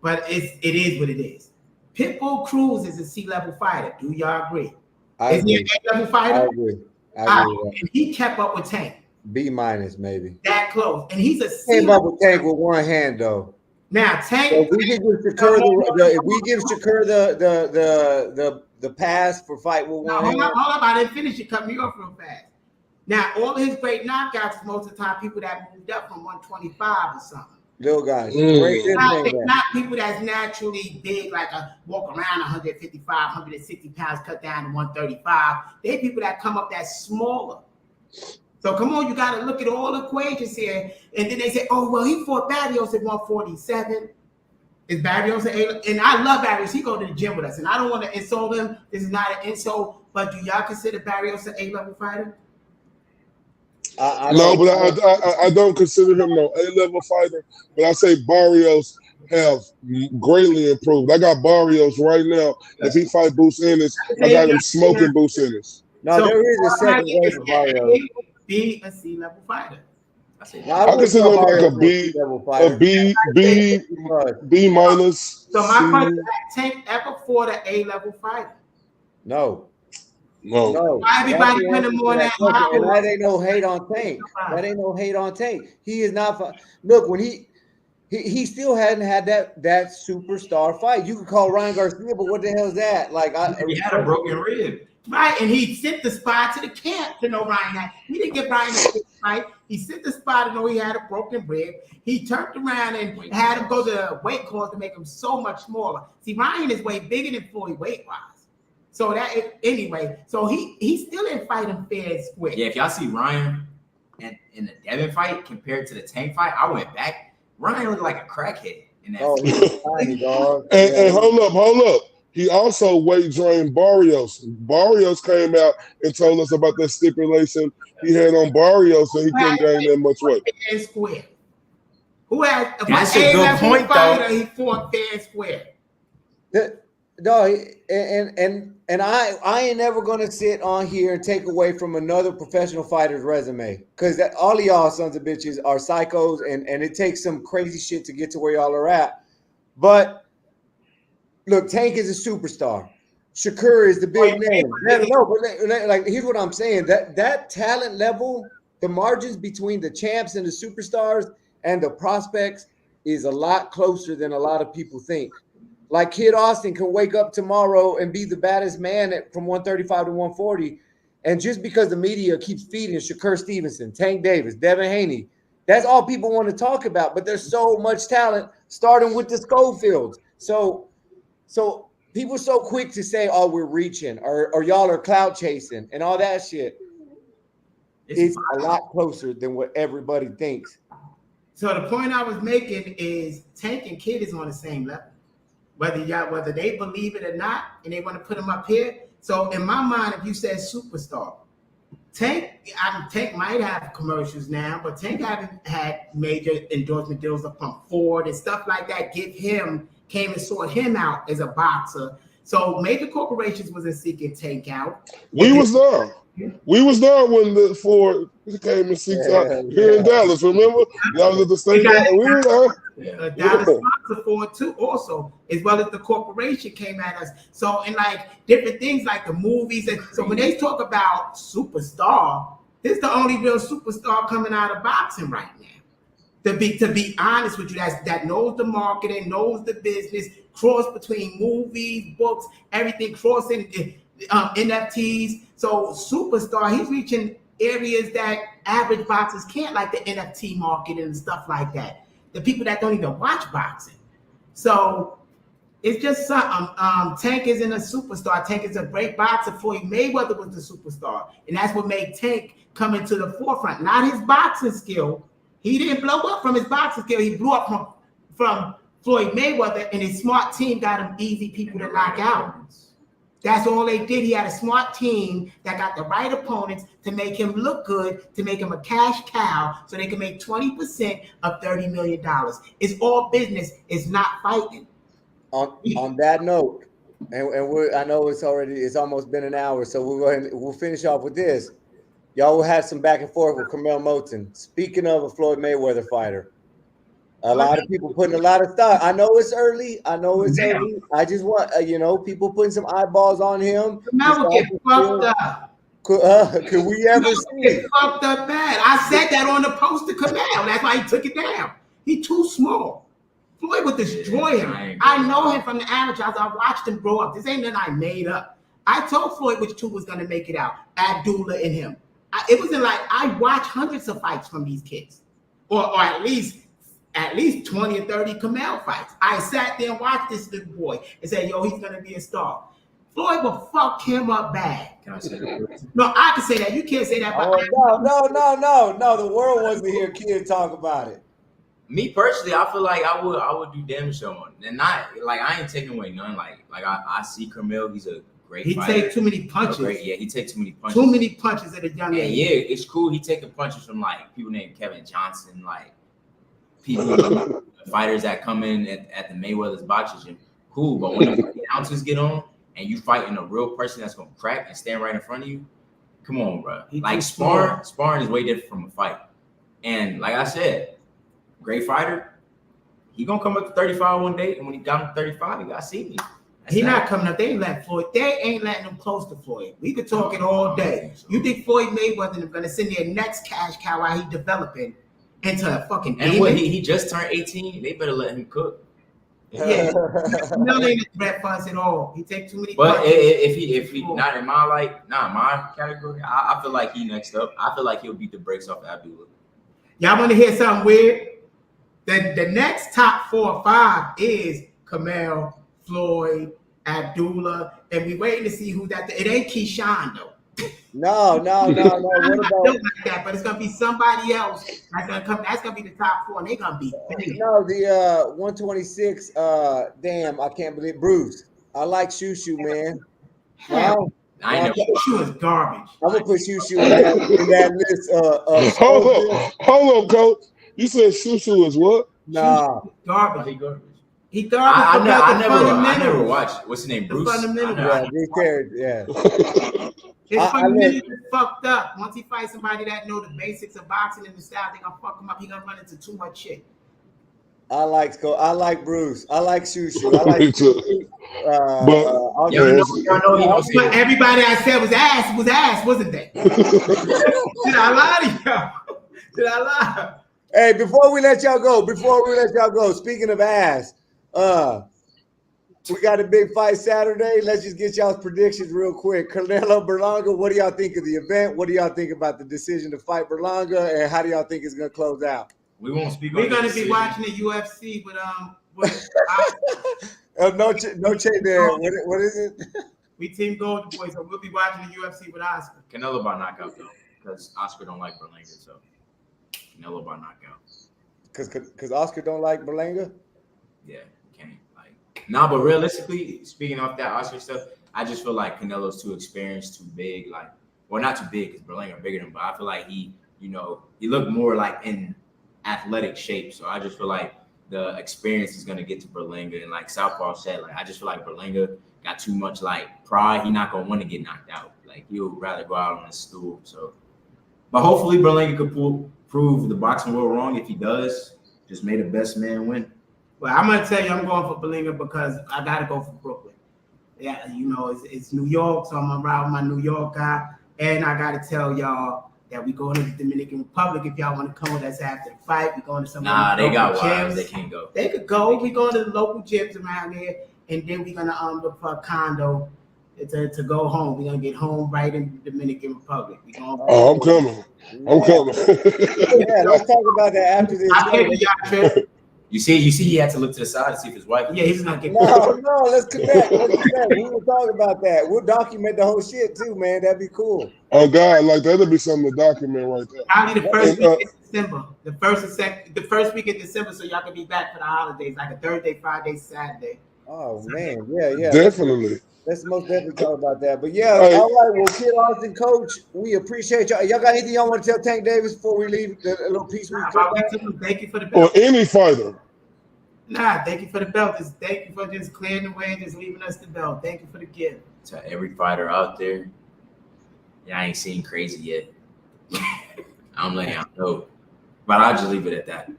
but it is what it is. Pitbull Cruz is a C-level fighter. Do y'all agree? I Is he agree. an A-level fighter? I agree. I agree with that. And he kept up with Tank. B minus maybe. That close, and he's a Came up with C-level Tank fighter. with one hand though. Now Tank. So if we give Shakur the pass for fight with one hand. Hold up, I didn't finish it. Cut me off real fast. Now all his great knockouts is most of the time people that moved up from 125 or something. Little guys. Not people that's naturally big, like a walk around 155, 160 pounds, cut down to 135. They people that come up that's smaller. So come on, you got to look at all the equations here. And then they say, oh, well, he fought Barrios at 147. Is Barrios and I love Barrios. He go to the gym with us. And I don't want to insult him. This is not an insult. But do y'all consider Barrios an A-level fighter? I don't consider him no A-level fighter. But I say Barrios have greatly improved. I got Barrios right now. If he fight Bruce Ennis, I got him smoking Bruce Ennis. No, so there is a second way for Barrios. Be a C-level fighter. I consider him like a B minus. So my question is, Tank ever fought an A-level fighter? No. Everybody put him on that. And that ain't no hate on Tank. That ain't no hate on Tank. He is not. Look, when he still hadn't had that superstar fight. You could call Ryan Garcia, but what the hell is that? Like he had a broken rib. Right, and he sent the spy to the camp to know Ryan had. He didn't get Ryan a good fight. He sent the spy to know he had a broken rib. He turned around and had him go to the weight class to make him so much smaller. See, Ryan is way bigger than Floyd weight-wise. So so he still didn't fight him fair and square. Yeah, if y'all see Ryan in the Devin fight compared to the Tank fight, I went back. Ryan looked like a crackhead in that fight. And hold up. He also weight drained Barrios. Barrios came out and told us about that stipulation he had on Barrios, so he couldn't gain that much weight. Fair and square. Who had That's a good point, though. He fought fair and square. No, and I ain't never gonna sit on here and take away from another professional fighter's resume, because all of y'all sons of bitches are psychos, and it takes some crazy shit to get to where y'all are at. But look, Tank is a superstar. Shakur is the big name. No, but like here's what I'm saying: that talent level, the margins between the champs and the superstars and the prospects is a lot closer than a lot of people think. Like Kid Austin can wake up tomorrow and be the baddest man from 135 to 140, and just because the media keeps feeding Shakur Stevenson, Tank Davis, Devin Haney, that's all people want to talk about. But there's so much talent, starting with the Schofields. So people are so quick to say, "Oh, we're reaching," or y'all are clout chasing, and all that shit. It's a lot closer than what everybody thinks. So the point I was making is Tank and Kid is on the same level, whether they believe it or not, and they want to put them up here. So in my mind, if you said superstar, Tank might have commercials now, but Tank haven't had major endorsement deals up from Ford and stuff like that. Came and sought him out as a boxer. So major corporations wasn't seeking Tank out. We was there. We was there when the Ford came and seeked out here in Dallas. Remember? Y'all was at the state. We were there. Dallas sponsor for it too, also, as well as the corporation came at us. So, and like different things like the movies. And so when they talk about superstar, this is the only real superstar coming out of boxing right now. To be honest with you, that knows the marketing, knows the business, cross between movies, books, everything, crossing NFTs. So superstar, he's reaching areas that average boxers can't, like the NFT market and stuff like that. The people that don't even watch boxing. So it's just something. Tank isn't a superstar. Tank is a great boxer. Floyd Mayweather was the superstar, and that's what made Tank come into the forefront. Not his boxing skill. He didn't blow up from his boxing skill. He blew up from Floyd Mayweather, and his smart team got him easy people to knock out. That's all they did. He had a smart team that got the right opponents to make him look good, to make him a cash cow, so they can make 20% of $30 million. It's all business. It's not fighting. On that note, and I know it's almost been an hour, so we'll finish off with this. Y'all will have some back and forth with Carmel Moten. Speaking of a Floyd Mayweather fighter, A lot of people putting a lot of stock. I know it's early. Early. I just want people putting some eyeballs on him. Kamel will get fucked up. Could we ever see? Get fucked up bad. I said that on the post to Kamel. That's why he took it down. He too small. Floyd would destroy him. I know him from the amateurs. I watched him grow up. This ain't nothing I made up. I told Floyd which two was gonna make it out. Abdullah and him. It wasn't like I watched hundreds of fights from these kids, or at least 20 or 30 Kamel fights. I sat there and watched this little boy and said, "Yo, he's gonna be a star." Floyd will fuck him up bad. Can I say that? No, I can say that. You can't say that. No. The world wants to hear kids talk about it. Me personally, I feel like I would do damage to him, and not like I ain't taking away none. Like I see Kamel, he's a great fighter. He take too many punches. He takes too many punches. Too many punches at a young age. Yeah, it's cool. He taking punches from like people named Kevin Johnson, like people fighters that come in at the Mayweather's boxing gym. Cool, but when the ounces get on and you fighting a real person that's gonna crack and stand right in front of you, come on, bro. Like sparring is way different from a fight. And like I said, great fighter, he gonna come up to 35 one day, and when he got him to 35, he got CB. He not coming up. They ain't letting Floyd. They ain't letting him close to Floyd. We could talk it all day. You think Floyd Mayweather is gonna send their next cash cow while he developing into a fucking and demon? what he just turned 18. They better let him cook. Yeah, no, ain't a threat for us at all. He take too many. But punches. if he not in my category, I feel like he next up. I feel like he'll beat the brakes off Abdullah. Y'all want to hear something weird? The next top 4 or 5 is Kamel, Floyd, Abdullah, and we waiting to see who that. It ain't Keyshawn though. No. What I about? don't like that, but it's gonna be somebody else that's gonna come. That's gonna be the top 4, and they're gonna be big. No, the 126. Damn, I can't believe Bruce. I like Shushu, man. Hell, I ain't never. Shushu is garbage. I'm gonna put Shushu in that list. Hold up, coach. You said Shushu is what? Nah, Garbage. He garbage. He garbage. I never watched. What's his name? Bruce. yeah. His I fundamentals is fucked up. Once he fights somebody that know the basics of boxing and the style, they gonna fuck him up. He gonna run into too much shit. I like Bruce. I like Shushu. I like Shushu. But everybody I said was ass, wasn't they? Did I lie to y'all? Did I lie? Hey, before we let y'all go, speaking of ass, we got a big fight Saturday. Let's just get y'all's predictions real quick. Canelo Berlanga, what do y'all think of the event? What do y'all think about the decision to fight Berlanga, and how do y'all think it's gonna close out? We won't speak. We're gonna be watching the UFC with no change there. What is it? We team Golden Boys, so we'll be watching the UFC with Oscar. Canelo by knockout though, because Oscar don't like Berlanga, so Canelo by knockout. Because Oscar don't like Berlanga? Yeah, can't but realistically, speaking off that Oscar stuff, I just feel like Canelo's too experienced, too big. Not too big because Berlanga bigger than him, but I feel like he looked more like in athletic shape. So I just feel like the experience is gonna get to Berlanga, and like Southpaw said, I just feel like Berlanga got too much pride. He not gonna want to get knocked out. He'll rather go out on his stool. So, but hopefully Berlanga could prove the boxing world wrong. If he does, just may the best man win. Well, I'm gonna tell you, I'm going for Berlanga because I gotta go for Brooklyn. Yeah, it's New York, so I'm gonna ride with my New York guy, and I gotta tell y'all that we going to the Dominican Republic. If y'all want to come with us after the fight, we going to some. They got wives. They can't go. They could go. We going to the local gyms around here, and then we're gonna look for a condo to go home. We're gonna get home right in the Dominican Republic. I'm coming. Yeah, let's talk about that after this. I pay for y'all trip. You see, he had to look to the side to see if his wife. Yeah, he's not getting. No, let's connect. We will talk about that. We'll document the whole shit too, man. That'd be cool. Oh God, that'll be something to document right there. Probably the first week in December. The first week in December, so y'all can be back for the holidays, like a Thursday, Friday, Saturday. Oh man, yeah. Definitely. Let's most definitely talk about that. But yeah, all right. Well, Kid Austin, Coach, we appreciate y'all. Y'all got anything y'all want to tell Tank Davis before we leave? A little piece. Thank you for the belt. Or any fighter. Thank you for the belt. Thank you for just clearing the way and just leaving us the belt. Thank you for the gift. To every fighter out there, I ain't seen crazy yet. I'm letting y'all know. But I'll just leave it at that.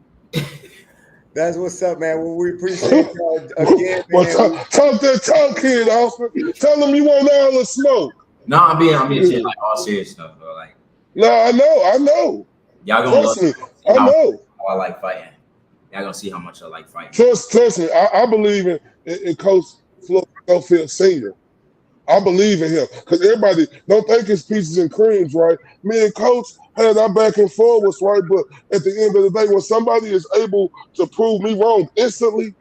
That's what's up, man. Well, we appreciate y'all again, Well, man. talk that talk, kid, Austin. Tell them you want all the smoke. No, I'm being shit, like all serious stuff, bro. Like, No, I know. y'all gonna Trust me, I how know. I like fighting. Y'all gonna see how much I like fighting. Trust me. I believe in Coach Floyd Schofield Sr. I believe in him because everybody don't think it's peaches and creams, right? Me and Coach had our back and forwards, right? But at the end of the day, when somebody is able to prove me wrong instantly,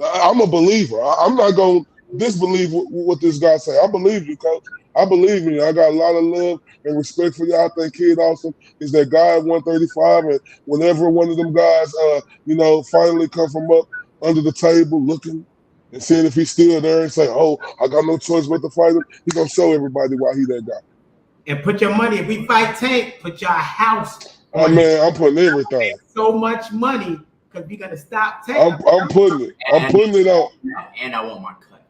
I'm a believer. I'm not going to disbelieve what this guy say. I believe you, Coach. I believe in you. I got a lot of love and respect for y'all. I think Kid Austin is that guy at 135, and whenever one of them guys, finally come from up under the table looking and seeing if he's still there and say, "Oh, I got no choice but to fight him," he's gonna show everybody why he that guy. And put your money. If we fight Tank, put your house. Oh man, I'm putting everything. So much money because we're gonna stop Tank. I'm putting it. I'm putting it on. And I want my cut.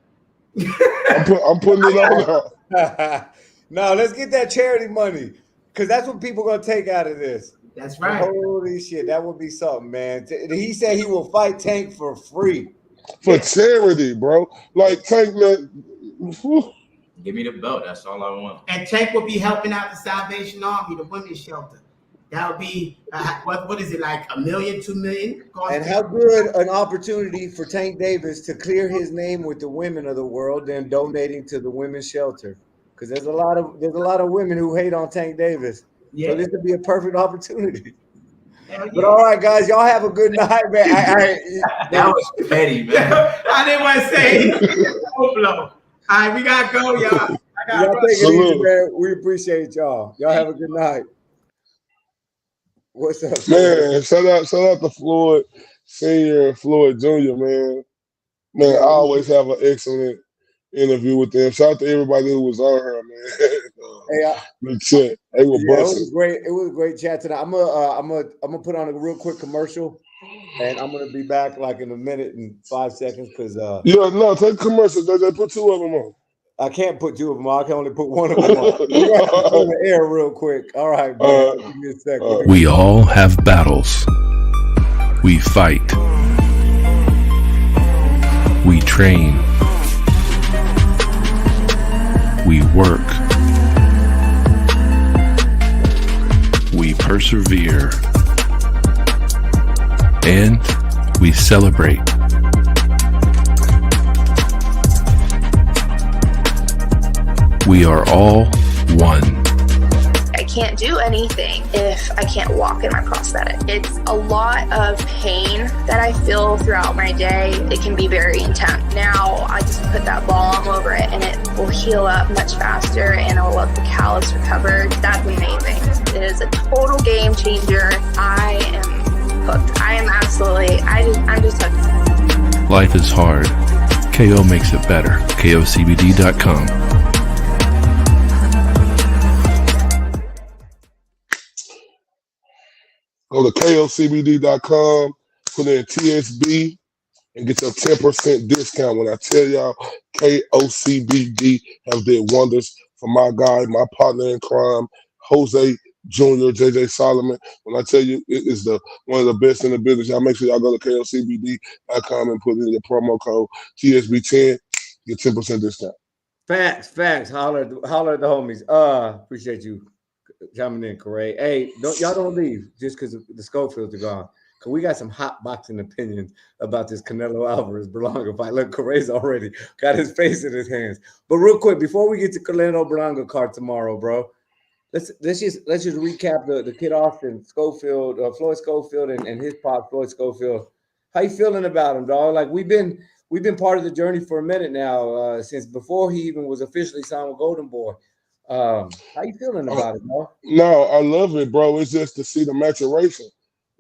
I'm putting it on. No, let's get that charity money because that's what people are gonna take out of this. That's right. Holy shit, that would be something, man. He said he will fight Tank for free. For charity, bro. Like Tank, man. Give me the belt. That's all I want. And Tank will be helping out the Salvation Army, the women's shelter. That would be what is it, like $1 million, $2 million? And how good an opportunity for Tank Davis to clear his name with the women of the world than donating to the women's shelter. Because there's a lot of women who hate on Tank Davis. Yeah. So this would be a perfect opportunity. But all right, guys, y'all have a good night, man. That was petty, man. I didn't want to say blow. All right, we gotta go, y'all. Y'all take it easy, man. We appreciate y'all. Y'all have a good night. What's up, man? Shout out to Floyd Senior and Floyd Junior, man. Man, I always have an excellent interview with them. Shout out to everybody who was on her, man. They were busting. It was great. It was a great chat tonight. I'm gonna put on a real quick commercial, and I'm gonna be back like in a minute and 5 seconds because take commercials. They put 2 of them on. I can't put 2 of them on. I can only put 1 of them on. You have to put in the air real quick. All right, bro. Give me a second. We all have battles. We fight. We train. We work. We persevere. And we celebrate. We are all one. I can't do anything if I can't walk in my prosthetic. It's a lot of pain that I feel throughout my day. It can be very intense. Now I just put that balm over it and it will heal up much faster and it will let the callus recover. That's amazing. It is a total game changer. I am hooked. I am absolutely, I'm just hooked. Life is hard. KO makes it better. KOCBD.com. Go to KOCBD.com, put in TSB, and get your 10% discount. When I tell y'all, KOCBD have did wonders for my guy, my partner in crime, Jose Jr., JJ Solomon. When I tell you it is one of the best in the business, y'all make sure y'all go to KOCBD.com and put in your promo code TSB10, get 10% discount. Facts. Holler at the homies. Appreciate you coming in, Corey. Hey, y'all don't leave just because the Schofields are gone. Because we got some hot boxing opinions about this Canelo Alvarez Berlanga fight. Look, Corey's already got his face in his hands. But real quick, before we get to Canelo Berlanga card tomorrow, bro, let's just recap the Kid Austin Schofield, Floyd Schofield, and his pop Floyd Schofield. How you feeling about him, dog? Like we've been part of the journey for a minute now, since before he even was officially signed with Golden Boy. How you feeling about it, bro? No, I love it, bro. It's just to see the maturation,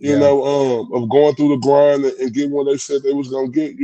of going through the grind and getting what they said they was gonna get.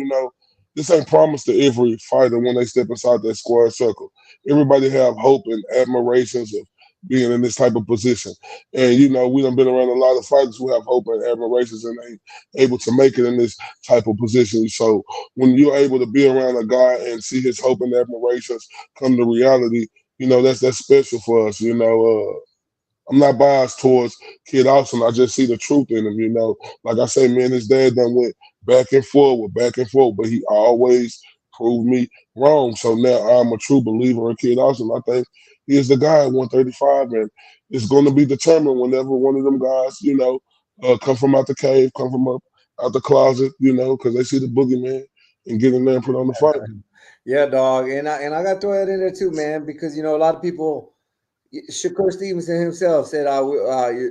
This ain't promised to every fighter when they step inside that square circle. Everybody have hope and admirations of being in this type of position. And we done been around a lot of fighters who have hope and admirations and ain't able to make it in this type of position. So when you're able to be around a guy and see his hope and admirations come to reality, that's special for us. I'm not biased towards Kid Austin. I just see the truth in him. Like I say, man, his dad done went back and forth, but he always proved me wrong. So now I'm a true believer in Kid Austin. I think he is the guy at 135, and it's going to be determined whenever one of them guys, come from out the cave, come from up out the closet, because they see the boogeyman and get in there and put on the fight. Yeah, dog, and I got to throw that in there too, man, because a lot of people. Shakur Stevenson himself said,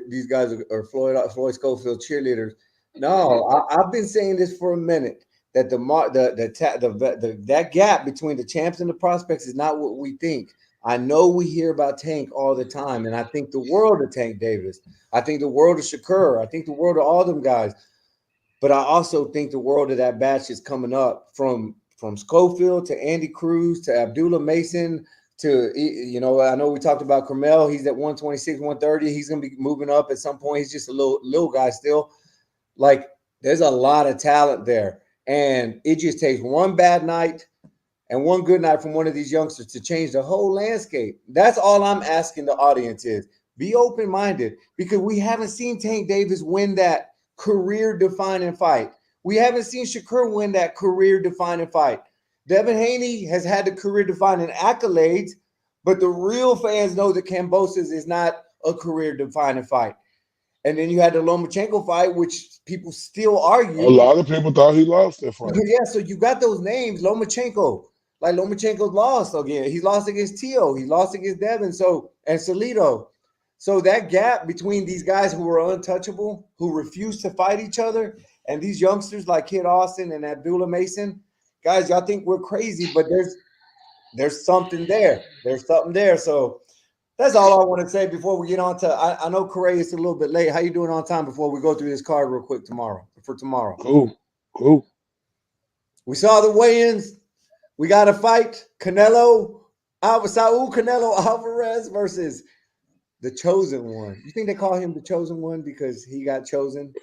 "These guys are Floyd Schofield cheerleaders." No, I've been saying this for a minute that that gap between the champs and the prospects is not what we think. I know we hear about Tank all the time, and I think the world of Tank Davis. I think the world of Shakur. I think the world of all them guys. But I also think the world of that batch is coming up from Schofield to Andy Cruz to Abdullah Mason to, I know we talked about Carmel. He's at 126, 130. He's going to be moving up at some point. He's just a little guy still. Like, there's a lot of talent there. And it just takes one bad night and one good night from one of these youngsters to change the whole landscape. That's all I'm asking the audience is be open-minded, because we haven't seen Tank Davis win that career-defining fight. We haven't seen Shakur win that career-defining fight. Devin Haney has had the career-defining accolades, but the real fans know that Kambosos is not a career-defining fight. And then you had the Lomachenko fight, which people still argue. A lot of people thought he lost that fight. Yeah, so you got those names, Lomachenko. Like Lomachenko lost again. He lost against Tio. He lost against Devin. And Salido. So that gap between these guys who were untouchable, who refused to fight each other, and these youngsters like Kid Austin and Abdullah Mason, guys, y'all think we're crazy, but there's something there. There's something there. So that's all I want to say before we get on to. I know Corey is a little bit late. How you doing on time before we go through this card real quick for tomorrow? Cool. We saw the weigh-ins. We got a fight. Saul Canelo Alvarez versus the chosen one. You think they call him the chosen one because he got chosen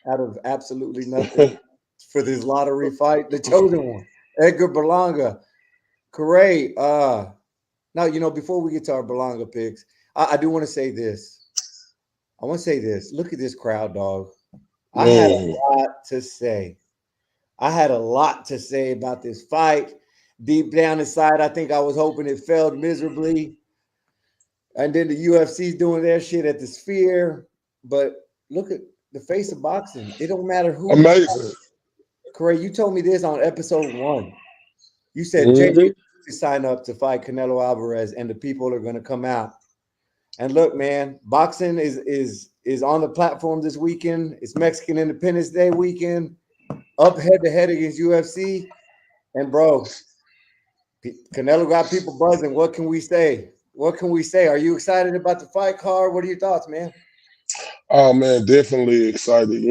out of absolutely nothing for this lottery fight? The chosen one, Edgar Berlanga. Corey, now, before we get to our Berlanga picks, I do want to say this. Look at this crowd, dog. I had a lot to say. About this fight. Deep down inside, I think I was hoping it failed miserably. And then the UFC's doing their shit at the Sphere. But look at the face of boxing. It don't matter who. Amazing. Corey, you told me this on episode 1. You said JJ to sign up to fight Canelo Alvarez, and the people are going to come out. And look, man, boxing is on the platform this weekend. It's Mexican Independence Day weekend, up head-to-head against UFC. And, bro, Canelo got people buzzing. What can we say? Are you excited about the fight card? What are your thoughts, man? Oh, man, definitely excited.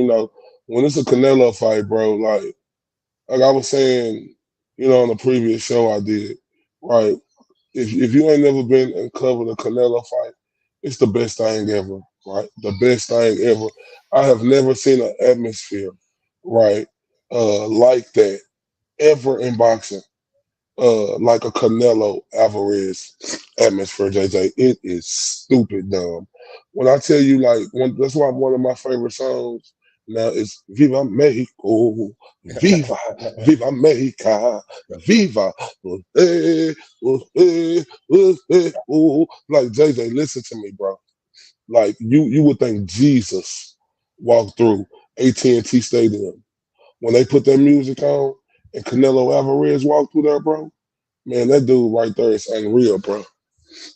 When it's a Canelo fight, bro, like I was saying, on the previous show I did, right? If you ain't never been and covered a Canelo fight, it's the best thing ever, right? The best thing ever. I have never seen an atmosphere, right, like that ever in boxing. Like a Canelo Alvarez atmosphere, JJ. It is stupid dumb. When I tell you, that's why one of my favorite songs now is Viva Mexico, Viva America, Viva. Like, JJ, listen to me, bro. Like, you would think Jesus walked through AT&T Stadium when they put that music on and Canelo Alvarez walked through there, bro. Man, that dude right there is unreal, bro.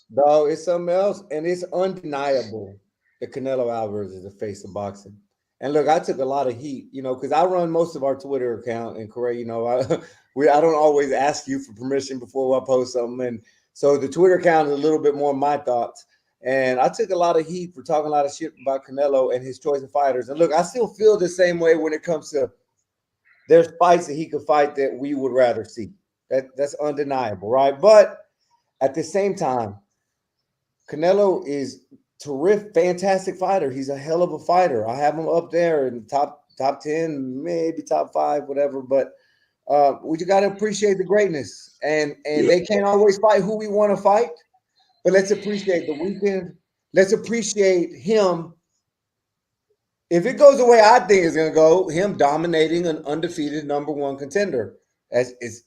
No, it's something else, and it's undeniable that Canelo Alvarez is the face of boxing. And look, I took a lot of heat, because I run most of our Twitter account, and Corey, I don't always ask you for permission before I post something, and so the Twitter account is a little bit more my thoughts. And I took a lot of heat for talking a lot of shit about Canelo and his choice of fighters. And look, I still feel the same way when it comes to there's fights that he could fight that we would rather see. That's undeniable, right? But at the same time, Canelo is terrific, fantastic fighter. He's a hell of a fighter. I have him up there in top 10, maybe top 5, whatever. But we just got to appreciate the greatness. And they can't always fight who we want to fight. But let's appreciate the weekend. Let's appreciate him If it goes the way I think it's going to go, him dominating an undefeated number one contender. At the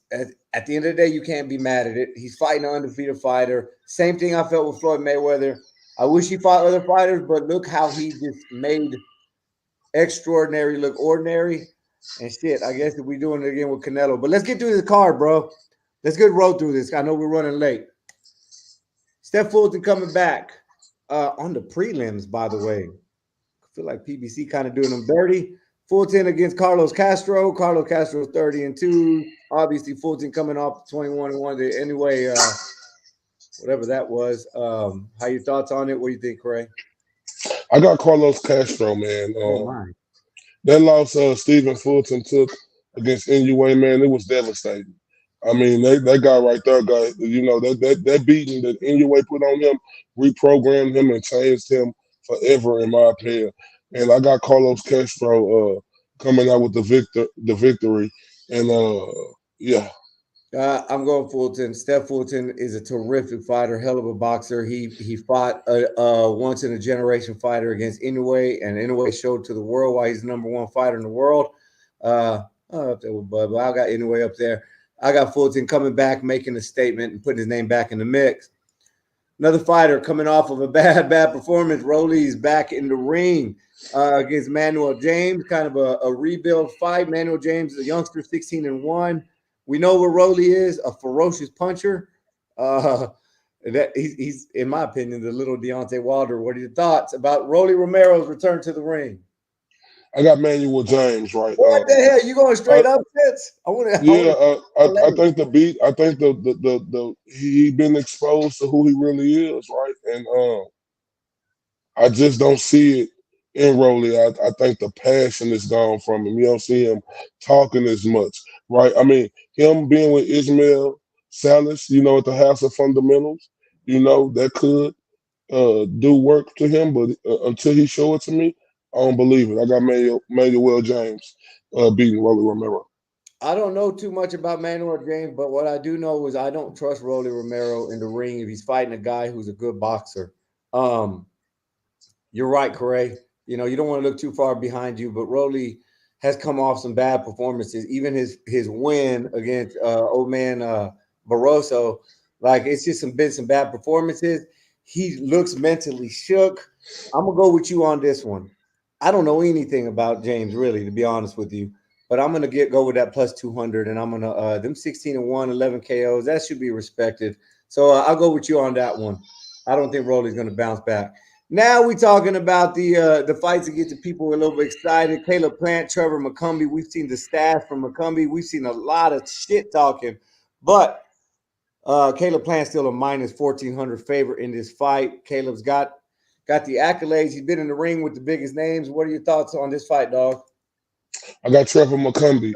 end of the day, you can't be mad at it. He's fighting an undefeated fighter. Same thing I felt with Floyd Mayweather. I wish he fought other fighters, but look how he just made extraordinary look ordinary. And shit, I guess we're doing it again with Canelo. But let's get through the card, bro. Let's get roll through this. I know we're running late. Steph Fulton coming back on the prelims, by the way. I feel like PBC kind of doing them dirty. Fulton against Carlos Castro. Carlos Castro 30-2. Obviously, Fulton coming off 21-1. Anyway, whatever that was. How your thoughts on it? What do you think, Craig? I got Carlos Castro, man. Oh my! That loss Stephen Fulton took against NUA, man, it was devastating. I mean, that guy right there, that beating that NUA put on him, reprogrammed him and changed him forever, in my opinion. And I got Carlos Castro coming out with the victory, and yeah. I'm going Fulton. Steph Fulton is a terrific fighter, hell of a boxer. He fought a once in a generation fighter against Inoue, and Inoue showed to the world why he's the number one fighter in the world. Up there with Bud, but I got Inoue up there. I got Fulton coming back, making a statement and putting his name back in the mix. Another fighter coming off of a bad performance. Rolly's back in the ring against Manuel James, kind of a rebuild fight. Manuel James is a youngster, 16-1. We know what Rolly is, a ferocious puncher. That he's, in my opinion, the little Deontay Wilder. What are your thoughts about Rolly Romero's return to the ring? I got Manuel James, right? What the hell? You going straight upsets? I think the beat. I think he been exposed to who he really is, right? And I just don't see it in Rolly. I think the passion is gone from him. You don't see him talking as much, right? I mean, him being with Ismail Salas, at the House of Fundamentals, that could do work to him, but until he show it to me, I don't believe it. I got Manuel James beating Rolly Romero. I don't know too much about Manuel James, but what I do know is I don't trust Rolly Romero in the ring if he's fighting a guy who's a good boxer. You're right, Corey. You don't want to look too far behind you, but Rolly has come off some bad performances. Even his win against old man Barroso, like it's just been some bad performances. He looks mentally shook. I'm gonna go with you on this one. I don't know anything about James, really, to be honest with you, but I'm gonna go with that plus 200, and I'm gonna them 16-1, 11 KOs. That should be respected. So I'll go with you on that one. I don't think Rolly's gonna bounce back. Now we're talking about the fights that get the people a little bit excited. Caleb Plant, Trevor McCumbee. We've seen the stats from McCumbee. We've seen a lot of shit talking, but Caleb Plant's still a minus 1,400 favorite in this fight. Caleb's got the accolades. He's been in the ring with the biggest names. What are your thoughts on this fight, dog? I got Trevor McCumbee.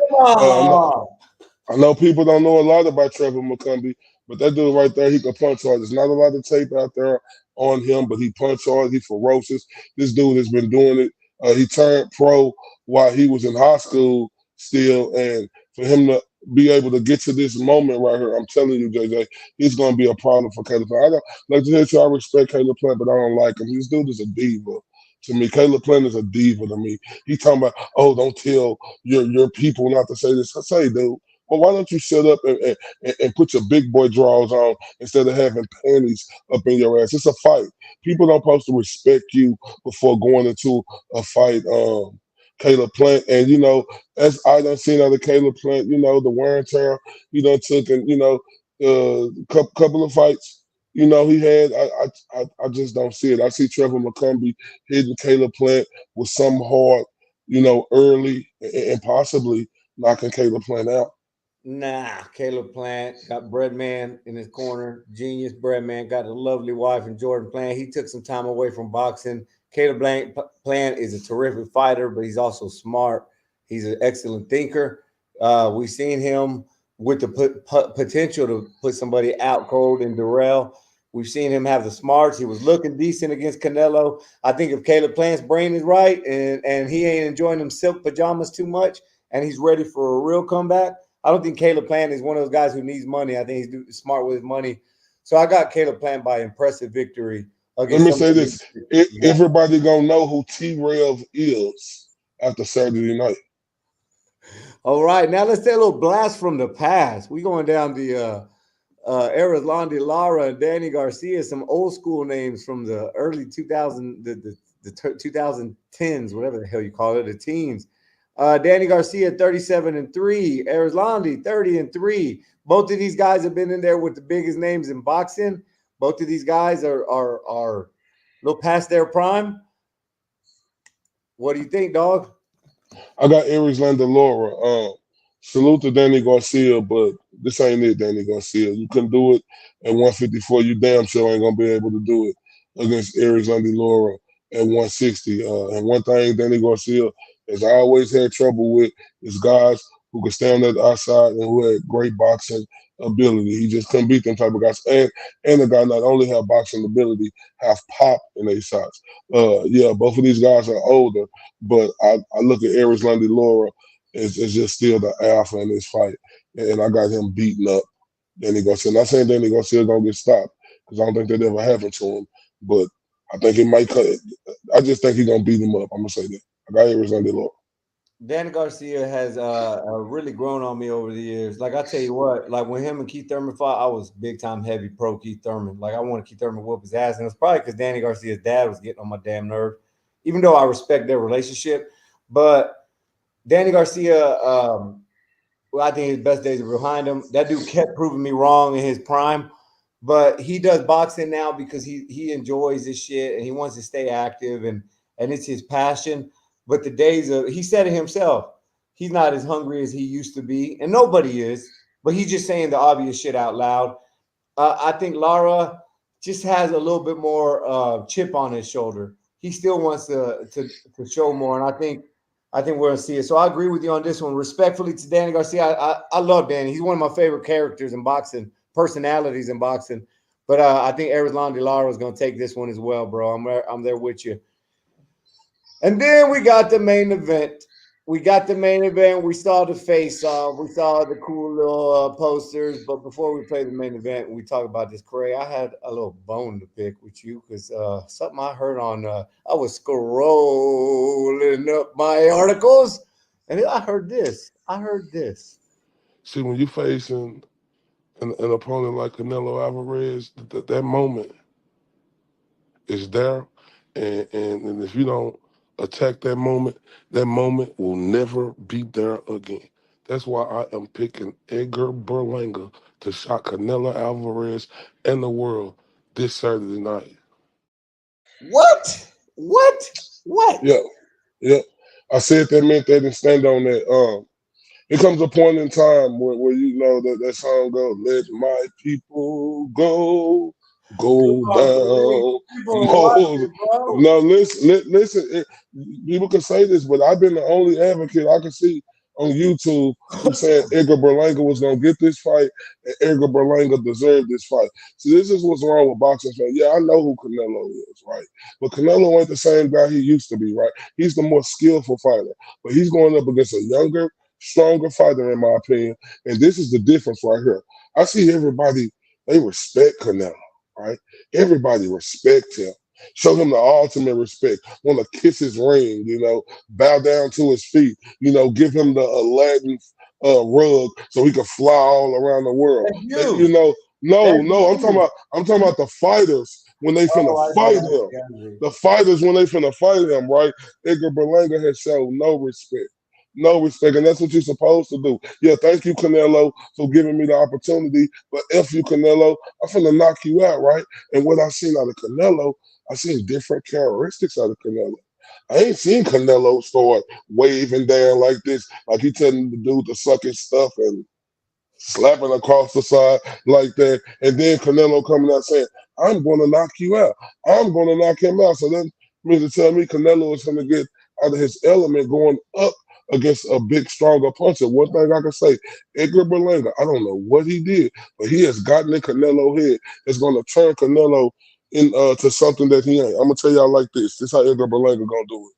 I know people don't know a lot about Trevor McCumbee, but that dude right there, he can punch hard. There's not a lot of tape out there on him, but he punch hard. He's ferocious. This dude has been doing it. He turned pro while he was in high school still, and for him to be able to get to this moment right here, I'm telling you, JJ, he's going to be a problem for Caleb Plant. I respect Caleb Plant, but I don't like him. This dude is a diva to me. Caleb Plant is a diva to me. He's talking about, don't tell your people not to say this. I say, dude, well, why don't you shut up and put your big boy drawers on instead of having panties up in your ass? It's a fight. People don't supposed to respect you before going into a fight. Caleb Plant, and as I done seen out of Caleb Plant, the wear and tear he done took, and couple of fights, he had. I just don't see it. I see Trevor McCumbee hitting Caleb Plant with some hard, early and possibly knocking Caleb Plant out. Nah, Caleb Plant got Breadman in his corner. Genius Breadman got a lovely wife and Jordan Plant. He took some time away from boxing. Caleb Plant is a terrific fighter, but he's also smart. He's an excellent thinker. We've seen him with the potential to put somebody out cold in Durrell. We've seen him have the smarts. He was looking decent against Canelo. I think if Caleb Plant's brain is right and he ain't enjoying them silk pajamas too much and he's ready for a real comeback, I don't think Caleb Plant is one of those guys who needs money. I think he's smart with his money. So I got Caleb Plant by impressive victory Let against me say somebody. this: Yeah. everybody gonna know who T-Rev is after Saturday night. All right, now let's take a little blast from the past. We going down the eras, Londi Lara and Danny Garcia, some old school names from the early 2000, the 2010s, whatever the hell you call it, the teens. Danny Garcia, 37-3. Erzlandi, 30-3. Both of these guys have been in there with the biggest names in boxing. Both of these guys are a little past their prime. What do you think, dog? I got Aries Laura. Salute to Danny Garcia, but this ain't it, Danny Garcia. You couldn't do it at 154. You damn sure ain't gonna be able to do it against Aries Laura at 160. And one thing Danny Garcia has always had trouble with is guys who could stand at the outside and who had great boxing ability. He just couldn't beat them type of guys. And the guy not only have boxing ability, have pop in their shots. Yeah, both of these guys are older, but I look at Aries Laura is just still the alpha in this fight. And I got him beaten up. Danny Garcia. Not saying Danny Garcia gonna get stopped, because I don't think that ever happened to him. But I think it might cut. I just think he's gonna beat him up. I'm gonna say that. I got Aries Laura. Danny Garcia has really grown on me over the years. Like I tell you what, like when him and Keith Thurman fought, I was big time heavy pro Keith Thurman. Like I wanted Keith Thurman to whoop his ass, and it's probably because Danny Garcia's dad was getting on my damn nerve. Even though I respect their relationship, but Danny Garcia, well, I think his best days are behind him. That dude kept proving me wrong in his prime, but he does boxing now because he enjoys this shit and he wants to stay active and it's his passion. But the days of, he said it himself, he's not as hungry as he used to be, and nobody is. But he's just saying the obvious shit out loud. I think Lara just has a little bit more chip on his shoulder. He still wants to show more, and I think we're gonna see it. So I agree with you on this one. Respectfully to Danny Garcia, I love Danny. He's one of my favorite characters in boxing, personalities in boxing. But I think Erzlandi Lara is gonna take this one as well, bro. I'm there with you. And then we got the main event. We saw the face off. We saw the cool little posters. But before we play the main event and we talk about this, Corey, I had a little bone to pick with you because something I heard on, I was scrolling up my articles and I heard this. See, when you facing an opponent like Canelo Alvarez, that moment is there, and if you don't attack that moment will never be there again. That's why I am picking Edgar Berlanga to shock Canelo Alvarez and the world this Saturday night. What? Yeah, yeah. I said that meant they didn't stand on that. It comes a point in time where you know that song goes, "Let my people go down." Moses. No, listen. People can say this, but I've been the only advocate I can see on YouTube who said Edgar Berlanga was gonna get this fight, and Edgar Berlanga deserved this fight. See, this is what's wrong with boxing fans. Yeah, I know who Canelo is, right? But Canelo ain't the same guy he used to be, right? He's the more skillful fighter, but he's going up against a younger, stronger fighter, in my opinion. And this is the difference right here. I see everybody, they respect Canelo, right? Everybody respect him. Show him the ultimate respect. Want to kiss his ring, bow down to his feet, give him the Aladdin rug so he can fly all around the world. No, I'm talking about the fighters when they finna fight him. The fighters when they finna fight him, right? Edgar Berlanga has shown no respect. No respect, and that's what you're supposed to do. Yeah, thank you, Canelo, for giving me the opportunity. But if you, Canelo, I'm finna knock you out, right? And what I seen out of Canelo, I seen different characteristics out of Canelo. I ain't seen Canelo start waving down like this, like he telling the dude to suck his stuff and slapping across the side like that. And then Canelo coming out saying, "I'm going to knock you out. I'm going to knock him out." So that means to tell me Canelo is going to get out of his element going up against a big, stronger puncher. One thing I can say, Edgar Berlanga, I don't know what he did, but he has gotten in Canelo's head. It's going to turn Canelo to something that he ain't. I'm going to tell y'all like this. This is how Edgar Berlanga going to do it.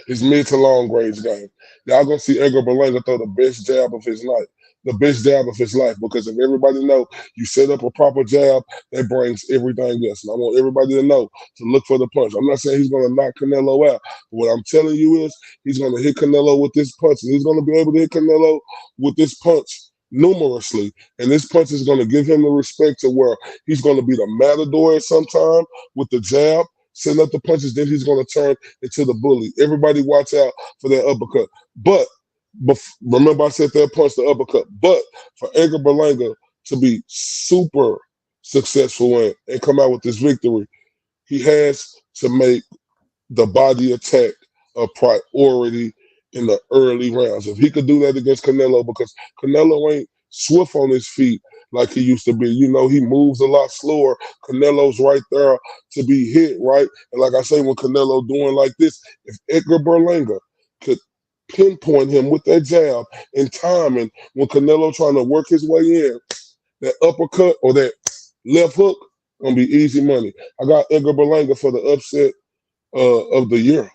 His mid to long range game. Y'all going to see Edgar Berlanga throw the best jab of his life. the best jab of his life, because if everybody know you set up a proper jab, that brings everything else. And I want everybody to know to look for the punch. I'm not saying he's going to knock Canelo out. But what I'm telling you is he's going to hit Canelo with this punch, and he's going to be able to hit Canelo with this punch numerously. And this punch is going to give him the respect to where he's going to be the matador at some time with the jab, setting up the punches. Then he's going to turn into the bully. Everybody watch out for that uppercut. But remember I said that punch, the uppercut. But for Edgar Berlanga to be super successful and come out with this victory, he has to make the body attack a priority in the early rounds. If he could do that against Canelo, because Canelo ain't swift on his feet like he used to be. You know, he moves a lot slower. Canelo's right there to be hit, right? And like I say, when Canelo doing like this, if Edgar Berlanga could pinpoint him with that jab and timing when Canelo trying to work his way in, that uppercut or that left hook, gonna be easy money. I got Edgar Berlanga for the upset of the year.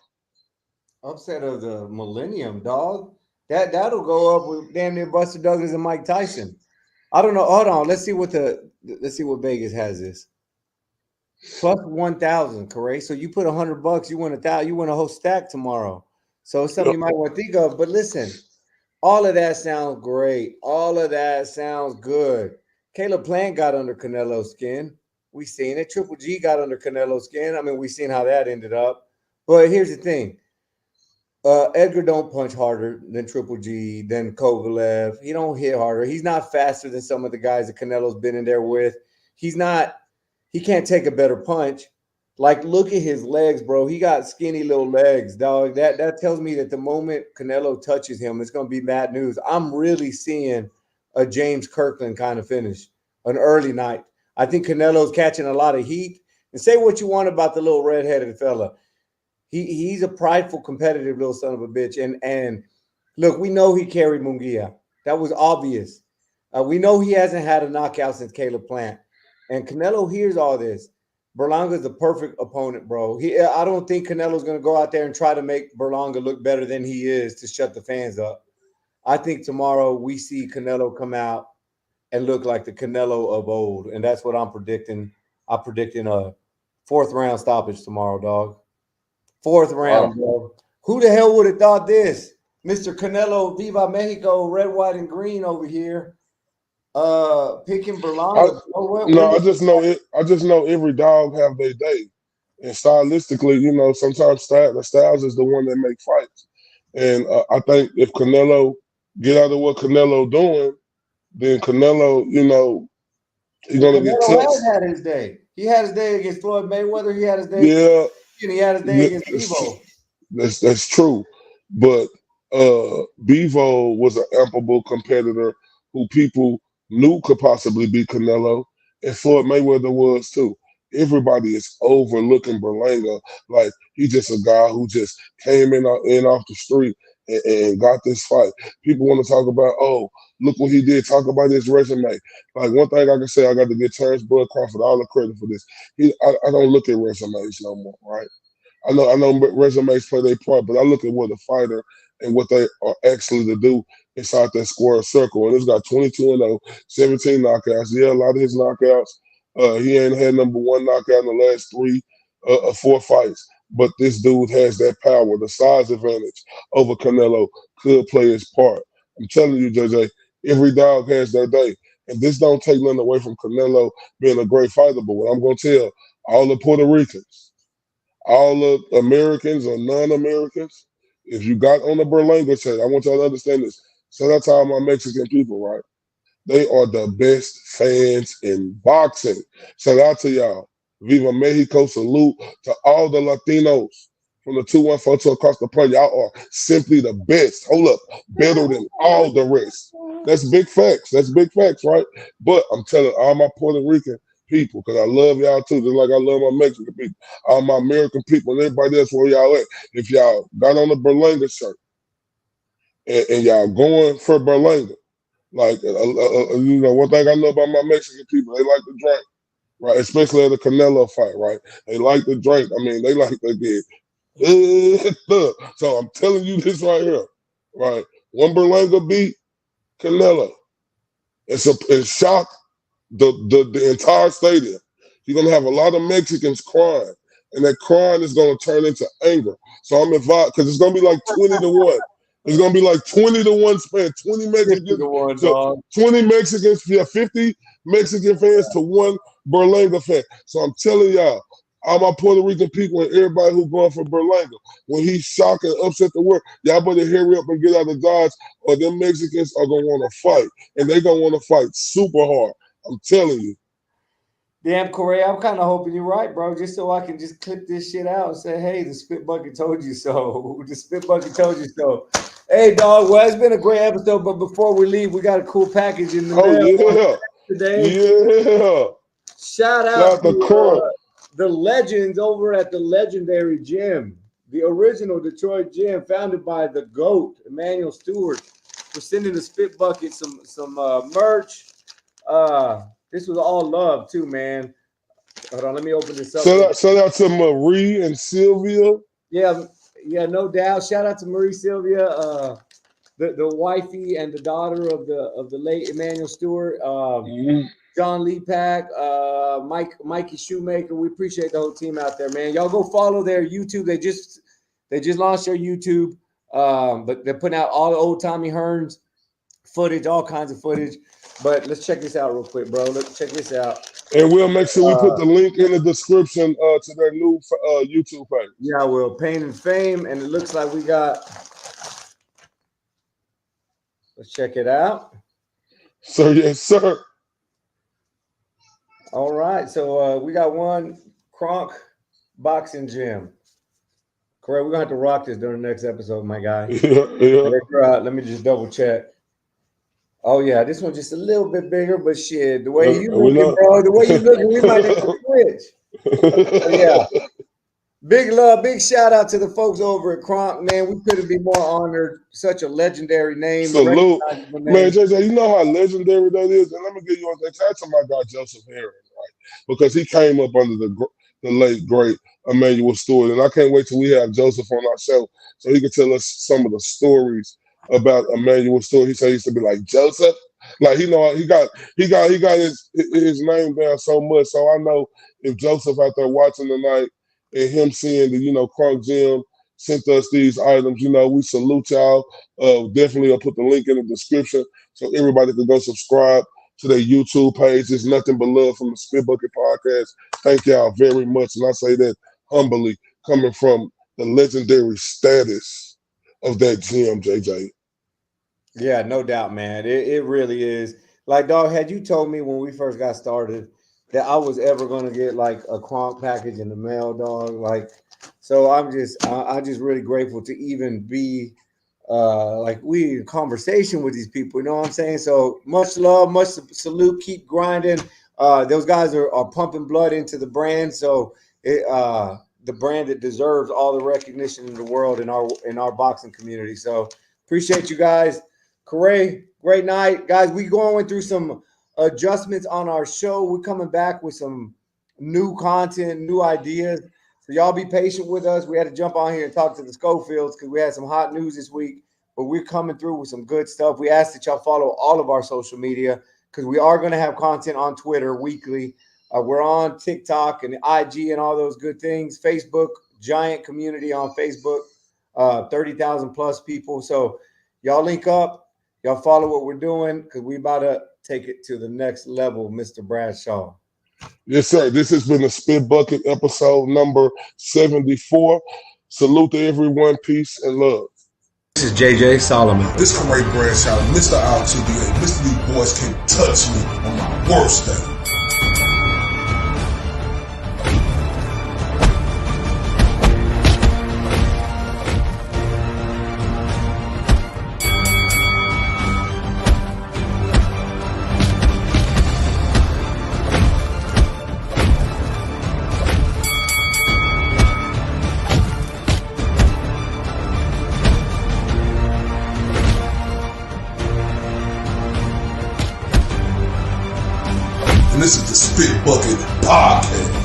Upset of the millennium, dog. That'll go up with damn near Buster Douglas and Mike Tyson. I don't know. Hold on. Let's see what Vegas has this. Plus 1,000, correct? So you put $100, you win $1,000, you win a whole stack tomorrow. So it's something you might want to think of. But listen, all of that sounds great. All of that sounds good. Caleb Plant got under Canelo's skin. We seen it. Triple G got under Canelo's skin. I mean, we seen how that ended up. But here's the thing. Edgar don't punch harder than Triple G, than Kovalev. He don't hit harder. He's not faster than some of the guys that Canelo's been in there with. He can't take a better punch. Like, look at his legs, bro. He got skinny little legs, dog. That tells me that the moment Canelo touches him, it's going to be bad news. I'm really seeing a James Kirkland kind of finish, an early night. I think Canelo's catching a lot of heat. And say what you want about the little redheaded fella. He's a prideful, competitive little son of a bitch. And look, we know he carried Munguia. That was obvious. We know he hasn't had a knockout since Caleb Plant. And Canelo hears all this. Berlanga's the perfect opponent, bro. I don't think Canelo's going to go out there and try to make Berlanga look better than he is to shut the fans up. I think tomorrow we see Canelo come out and look like the Canelo of old. And that's what I'm predicting. I'm predicting a 4th round stoppage tomorrow, dog. 4th round, bro. Who the hell would have thought this? Mr. Canelo, Viva Mexico, red, white, and green over here. Picking Berlanga. I just know every dog have their day. And stylistically, you know, sometimes the styles is the one that make fights. And I think if Canelo get out of what Canelo doing, then Canelo, you know, he's gonna get touched. Canelo had his day. He had his day against Floyd Mayweather. He had his day. And he had his day against Bevo. That's true. But Bevo was an ample competitor who people knew could possibly beat Canelo, and Floyd Mayweather was too. Everybody is overlooking Berlanga like he's just a guy who just came in off the street and got this fight. People want to talk about, oh, look what he did. Talk about his resume. Like, one thing I can say, I got to give Terrence Bud Crawford all the credit for this. I don't look at resumes no more, right? I know resumes play their part, but I look at what a fighter and what they are actually to do inside that square circle. And he's got 22-0, 17 knockouts. Yeah, a lot of his knockouts, he ain't had number one knockout in the last 3 or 4 fights. But this dude has that power. The size advantage over Canelo could play his part. I'm telling you, JJ, every dog has their day. And this don't take nothing away from Canelo being a great fighter. But what I'm going to tell all the Puerto Ricans, all the Americans or non-Americans, if you got on the Berlanga set, I want y'all to understand this. Shout out to all my Mexican people, right? They are the best fans in boxing. Shout out to y'all. Viva Mexico, salute to all the Latinos from the 214 across the plate. Y'all are simply the best. Hold up, better than all the rest. That's big facts. That's big facts, right? But I'm telling all my Puerto Rican people, because I love y'all too, just like I love my Mexican people, all my American people, and everybody else where y'all at. If y'all got on the Berlanga shirt and y'all going for Berlanga, like, you know, one thing I know about my Mexican people, they like to drink. Right, especially at the Canelo fight, right? They like to drink. I mean, they like to get so I'm telling you this right here, right? When Berlanga beat Canelo, and shock the entire stadium. You're gonna have a lot of Mexicans crying, and that crying is gonna turn into anger. So I'm advised because it's gonna be like 20-1. It's gonna be like 20-1 span, 20 Mexicans. 50-1, So dog. 20 Mexicans, 50 Mexican fans to 1 Berlanga fan. So I'm telling y'all, all my Puerto Rican people and everybody who's going for Berlanga, when he's shocked and upset the world, y'all better hurry up and get out of Dodge, or them Mexicans are gonna want to fight, and they're gonna want to fight super hard. I'm telling you. Damn, Corey, I'm kind of hoping you're right, bro, just so I can just clip this shit out and say, hey, the Spit Bucket told you so. The Spit Bucket told you so. Hey, dog, well, it's been a great episode, but before we leave, we got a cool package in the mail today. Yeah. Shout out to the legends over at the legendary gym, the original Detroit gym, founded by the GOAT, Emmanuel Stewart, for sending the Spit Bucket some merch. This was all love too, man. Hold on, let me open this up. Shout out to Marie and Sylvia. Yeah, no doubt. Shout out to Marie Sylvia, the wifey and the daughter of the late Emmanuel Stewart. John Lee Pack, Mikey Shoemaker. We appreciate the whole team out there, man. Y'all go follow their YouTube. They just launched their YouTube, but they're putting out all the old Tommy Hearns footage, all kinds of footage. But let's check this out real quick, bro. Let's check this out. And we'll make sure we put the link in the description to their new YouTube page. Yeah, I will. Pain and Fame. And it looks like we got. Let's check it out. So, yes, sir. All right. So we got one Kronk boxing gym. Correct. We're going to have to rock this during the next episode, my guy. Yeah. Let me just double check. Oh, yeah, this one's just a little bit bigger, but shit, the way you looking, bro, the way you looking, we might need to switch. Yeah. Big love, big shout out to the folks over at Kronk, man. We couldn't be more honored. Such a legendary name. Salute. Man, JJ, you know how legendary that is? And let me give you one thing. Shout out to my guy, Joseph Harris, right? Because he came up under the late, great Emmanuel Stewart. And I can't wait till we have Joseph on our show so he can tell us some of the stories about Emmanuel Stewart. He said he used to be like, Joseph, like he got his name down so much. So I know if Joseph out there watching tonight and him seeing the Kronk Gym sent us these items, we salute y'all. Definitely I'll put the link in the description so everybody can go subscribe to their YouTube page. It's nothing but love from the Spit Bucket Podcast. Thank y'all very much, and I say that humbly, coming from the legendary status of that gym, JJ. Yeah, no doubt, man. It really is. Like, dog, had you told me when we first got started that I was ever going to get like a Kronk package in the mail, dog, like, so I'm just really grateful to even be like we in conversation with these people, you know what I'm saying? So much love, much salute, keep grinding. Those guys are pumping blood into the brand, so the brand that deserves all the recognition in the world in our boxing community. So appreciate you guys. Corey, great night. Guys, we going through some adjustments on our show. We're coming back with some new content, new ideas. So y'all be patient with us. We had to jump on here and talk to the Schofields because we had some hot news this week, but we're coming through with some good stuff. We ask that y'all follow all of our social media because we are going to have content on Twitter weekly. We're on TikTok and IG and all those good things. Facebook, giant community on Facebook, 30,000 plus people. So y'all link up. Y'all follow what we're doing because we about to take it to the next level, Mr. Bradshaw. Yes, sir. This has been the Spit Bucket episode number 74. Salute to everyone. Peace and love. This is JJ Solomon. This Corey Bradshaw, Mr. RTB, Mr. These boys can't touch me on my worst day. This is the Spit Bucket Podcast.